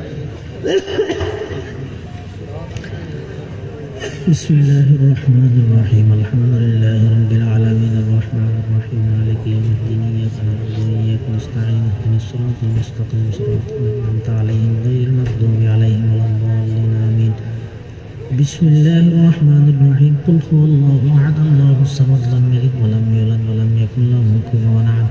بسم الله الرحمن الرحيم الحمد لله رب العالمين الرحمن الرحيم مالك يوم الدين إياك نعبد وإياك نستعين اهدنا الصراط المستقيم صراط الذين أنعمت عليهم غير المغضوب عليهم ولا الضالين آمين بسم الله الرحمن الرحيم قل هو الله أحد الله الصمد لم يلد ولم يولد ولم يكن له كفوا أحد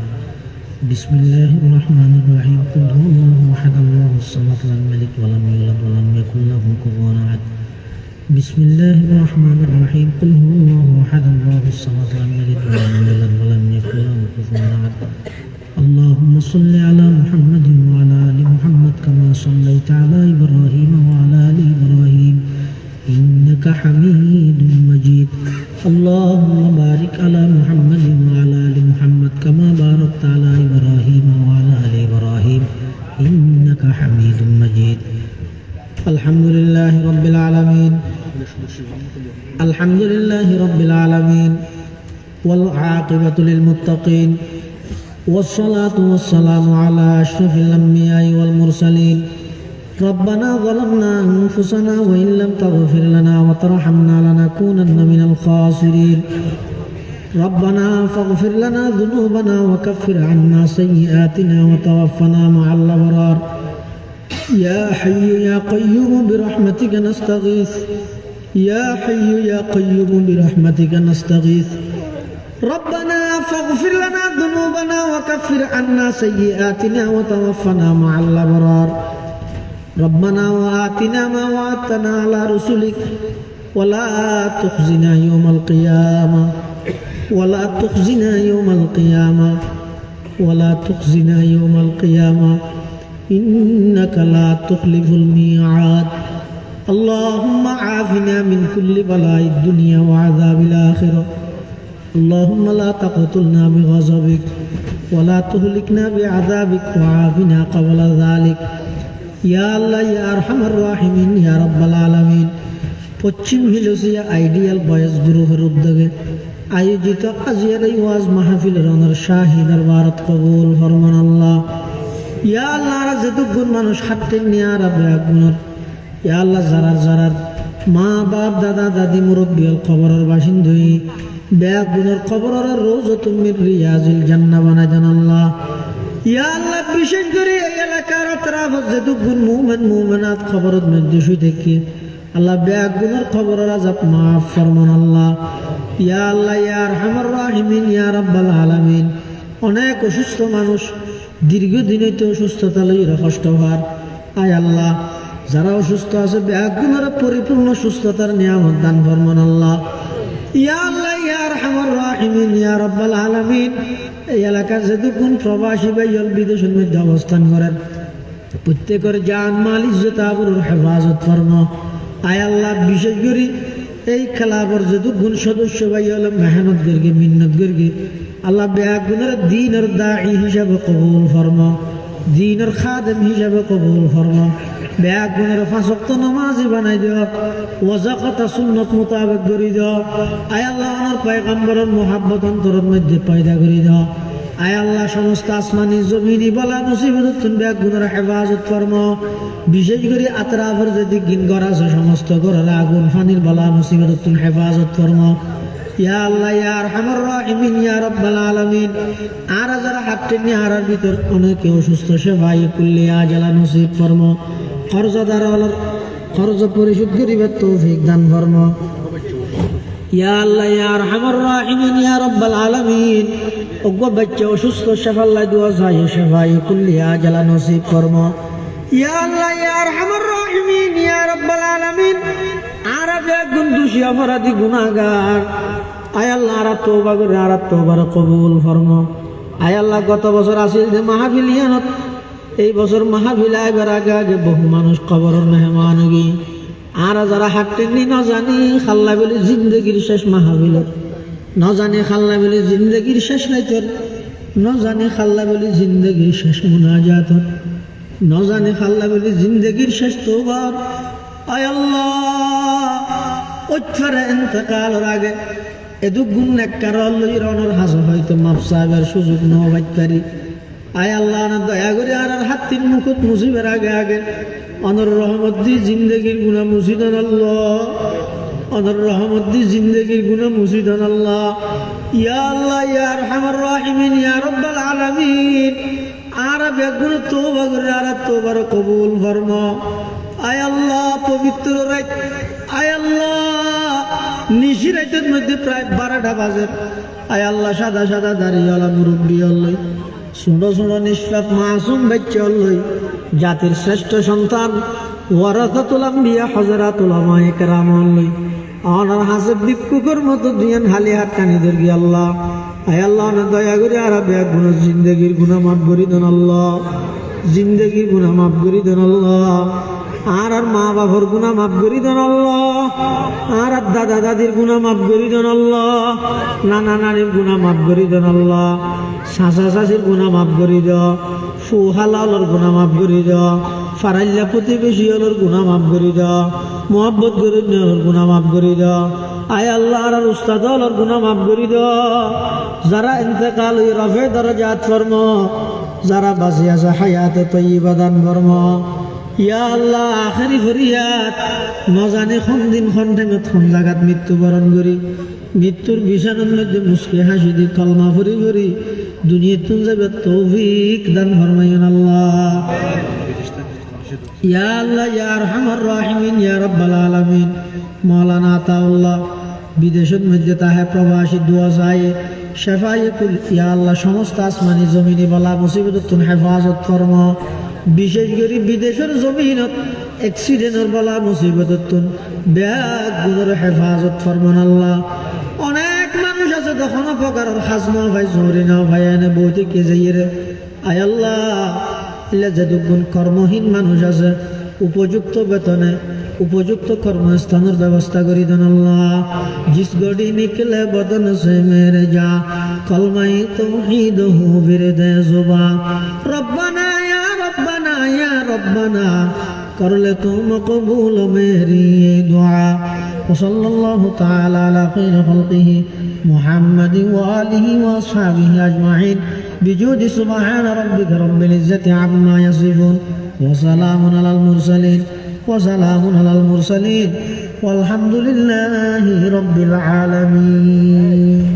بسم الله الرحمن الرحيم قل هو الله أحد الله الصمد لم يلد ولم يولد ولم يكن له كفوا أحد بسم الله الرحمن الرحيم قل هو الله احد الله الصمد لم يلد ولم يولد ولم يكن له كفوا احد اللهم صل على محمد وعلى ال محمد كما صليت على ابراهيم وعلى ال ابراهيم انك حميد مجيد اللهم بارك على محمد وعلى ال محمد كما باركت على ابراهيم وعلى ال ابراهيم انك حميد مجيد الحمد لله رب العالمين الحمد لله رب العالمين والعاقبة للمتقين والصلاة والسلام على أشرف الأنبياء والمرسلين ربنا ظلمنا أنفسنا وإن لم تغفر لنا وترحمنا لنكونن من الخاسرين ربنا فاغفر لنا ذنوبنا وكفر عنا سيئاتنا وتوفنا مع الأبرار يا حي يا قيوم برحمتك نستغيث يا حي يا قيوم برحمتك نستغيث ربنا فاغفر لنا ذنوبنا وكفر عنا سيئاتنا وتوفنا مع الأبرار ربنا وآتنا ما وعدتنا على رسلك ولا تخزنا يوم القيامة ولا تخزنا يوم القيامة ولا تخزنا يوم القيامة إنك لا تخلف الميعاد اللهم عافنا من كل بلاء الدنيا وعذاب الآخرة اللهم لا تقتلنا بغضبك ولا تهلكنا بعذابك وعافنا قبل ذلك يا الله يا أرحم الراحمين يا رب العالمين পশ্চিম হিলসিয়া আইডিয়াল বয়েজ গ্রুপের উদ্যোগে আয়োজিত আজিয়ার এই ওয়াজ মাহফিলের অনার শাহী দরবারত কবুল ফরমান আল্লাহ ইয়া আল্লাহ যতগুণ মানুষ হাঁটতে নিয়ে আর বেগুনের ইয়া আল্লাহ যারার মা বাপ দাদা দাদি মুরব্বী কবরের বাসিন্দী বেগুনের কবরের রোজ তুমি রিয়াজুল জান্নাহ বানাই দেন আল্লাহ ইয়া আল্লাহ বিশেষ করে এই এলাকার আতরাফ যতগুণ মুমিন মুমিনাত কবরের মধ্যে শুয়ে থেকে আল্লাহ বেগুনের কবরের আযাব মাফ ফরমান আল্লাহ ইয়া আল্লাহ ইয়া আরহামার রাহিমিন ইয়া রাব্বাল আলামিন অনেক অসুস্থ মানুষ দীর্ঘদিন হইতে অসুস্থতা লইয়া কষ্ট হওয়ার। আয় আল্লাহ, যারা অসুস্থ আছে ব্যাগুণের পরিপূর্ণ সুস্থতার নিয়ামত দান ফরমান আল্লাহ। ইয়া আল্লাহ ইয়া আরহামার রাহিমিন ইয়া রাব্বাল আলামিন, এই এলাকার যেটুকুন প্রবাসী ভাইয়ল বিদেশের মধ্যে অবস্থান করেন, প্রত্যেকের জান মাল ইজ্জত আবরুর হেফাজত ফরমা। আয় আল্লাহ, বিশেষ করে এই খেলাফর যেটুকুন সদস্য ভাইয়ল মেহনত করগে মিন্নত করগে আল্লাহ ব্যাগুণের দিনের দাঈ হিসাবে কবুল ফরমা, দিনের খাদেম হিসাবে কবুল ফরমা। ব্যাগুণের 5 ওয়াক্ত নামাজি বানাই দিও, ওয়াজাকাত সুন্নত মোতাবেক করি দিও। আয় আল্লাহ, আমার পয়গম্বরের মোহাব্বত অন্তরের মধ্যে পয়দা করি দিও। আয় আল্লাহ, সমস্ত আসমানি জমিনি বলা মুসিবত তুমি ব্যাগুণের হেফাজত ফরমা। বিশেষ করে আতরাফের যদি গিন ঘর আছে সমস্ত ঘরের আগুন ফানির বলা মুসিবত তুমি হেফাজত ফরমা। ইয়া আল্লাহ ইয়া আরহামার রাহিমিন ইয়া রাব্বাল আলামিন, আর যারা হাঁটতে নিয়ে হারার ভিতর অনেকে অসুস্থ সেবাই কুল্লি আজালা নসিব ফরমা। খরচ পরিশোধ করিবার তৌফিক দান ফরমা। ইয়া আল্লাহ ইয়া আরহামার রাহিমিন ইয়া রাব্বাল আলামিন, ওগো বাচ্চা অসুস্থ সেফাল্লাহ দোয়া চাই সেবাই কুল্লি আজালা নসিব ফরমা। ইয়া আল্লাহ ইয়া আরহামার রাহিমিন ইয়া রাব্বাল আলামিন, আর বেগুন দোষী অপরাধী গুনাহগার, আয় আল্লাহ আর তওবা করে আর তওবার কবুল ফরমা। আয় আল্লাহ, গত বছর আসিল যে মাহফিল ইয়ানত, এই বছর মাহফিল আইবার আগে আগে বহু মানুষ কবরের মেহমান গি। আর যারা হাঁটতেননি না জানি খাল্লা বলে জিন্দগির শেষ মাহফিল, না জানি খাল্লা বলে জিন্দগির শেষ রাইতর, না জানি খাল্লা বলে জিন্দগির শেষ মুনাজাত, না জানি খাল্লা বলে জিন্দগির শেষ তওবার। আয় আল্লাহ, ওইফারে ইন্তেকালের আগে এদু গুণ নেককার লইরনের হাজর হয়তো মাপ সাহেবের সুযোগ নহবাইত পারি। আয় আল্লাহ, না দয়া করে আর হাতির মুখত মুসিবের আগে আগে অনর রহমত দি জিন্দগির গুণা মুসিদান আল্লাহ, অনর রহমত দি জিন্দগির গুণা মুসিদান আল্লাহ। ইয়া আল্লাহ ইয়া আরহামার রাহিমিন ইয়া রাব্বাল আলামিন, আর বেগুন তওবা করে আর তওবার কবুল ফরমা। আয় আল্লাহ, পবিত্র রাত, আয় আল্লাহ নিশি রাতের মধ্যে প্রায় 12টা বাজে। আয় আল্লাহ, সাদা সাদা দাড়িওয়ালা মুরব্বী হলই, ছোটো ছোটো নিষ্পাপ মাসুম বাচ্চা হলই, জাতির শ্রেষ্ঠ সন্তান ওয়ারাসাতুল আম্বিয়া হযরাতুল উলামায়ে কেরাম হলই, অনার হাসে ভিক্ষুকের মতো দুইয়ান হালি হাত টানি ধরি আল্লাহ। আয় আল্লাহ, না দয়া করে আর বেগুন জিন্দগির গুনাহ মাফ করি দেন আল্লাহ, জিন্দগির গুনাহ মাফ করি দেন আল্লাহ। আর মা বাবার গুনাহ মাফ করি দেন আল্লাহ, আর দাদা দাদির গুনাহ মাফ করি দেন আল্লাহ, নানা নানির গুনাহ মাফ করি দেন আল্লাহ, চাচা চাচির গুনাহ মাফ করি দাও, ফুহালালর গুনাহ মাফ করি দাও, ফারাইল্লা প্রতিবেশী হলর গুনাহ মাফ করি দাও, মোহাব্বত করে নেওয়ার গুনাহ মাফ করি দাও। আয় আল্লাহ, আর উস্তাদ হলর গুনাহ মাফ করি দাও। যারা ইন্তেকাল হই রফে দরজাত ফরমা, যারা বাঁচি আছে হায়াতে তয়্যিবা দান ফরমা। ইয়া আল্লাহ, আখেরি ফরিয়াদ, নজানে কোন দিন কোন টাইমে কোন জায়গাত মৃত্যুবরণ করি, মৃত্যুর বিছানার মধ্যে মুস্কি হাসি দি কলমা ফরি ফরি দুনিয়াতে যাবে তৌফিক দান ফরমাইন আল্লাহ। ইয়া আল্লাহ ইয়া আরহামার রাহিমিন ইয়া রাব্বাল আলামিন, মাওলানা আতাউল্লাহ বিদেশের মধ্যে তাহে প্রবাসী দোয়া চাই শেফায়ে কুল। ইয়া আল্লাহ, সমস্ত আসমানি জমিনি বলা মুসিবত তুমি হেফাজত ফরমা। বিশেষ করে বিদেশের জমিনত অ্যাক্সিডেন্টের বলা মুসিবত তুমি বেগুনের হেফাজত ফরমান আল্লাহ। অনেক মানুষ আছে তখনও প্রকারের খাজনা ভাই জরি না ভাই এনে বইতে কে যাইয়ে। আয় আল্লাহ, যেটুকুন কর্মহীন মানুষ আছে উপযুক্ত বেতনে উপযুক্ত কর্মস্থানের ব্যবস্থা করি দেন আল্লাহ। জিস গড়ি নিকলে বদন সে মেরে যা কলমাই তৌহিদ হু বিরদে জুবা। রব্বানা ইয়া রব্বানা ইয়া রব্বানা कर ले तुम मकबूल मेरी ये दुआ। वसल्लल्लाहु ताला अला खैर खल्क़िही मुहम्मदिन व आलिहि व अस्हाबिहि अजमईन बिजुदी सुब्हान रब्बिका रब्बिल इज्जति अम्मा यसिफून व सलामुन अलल मुरसलीन वल्हम्दुलिल्लाहि रब्बिल आलमीन।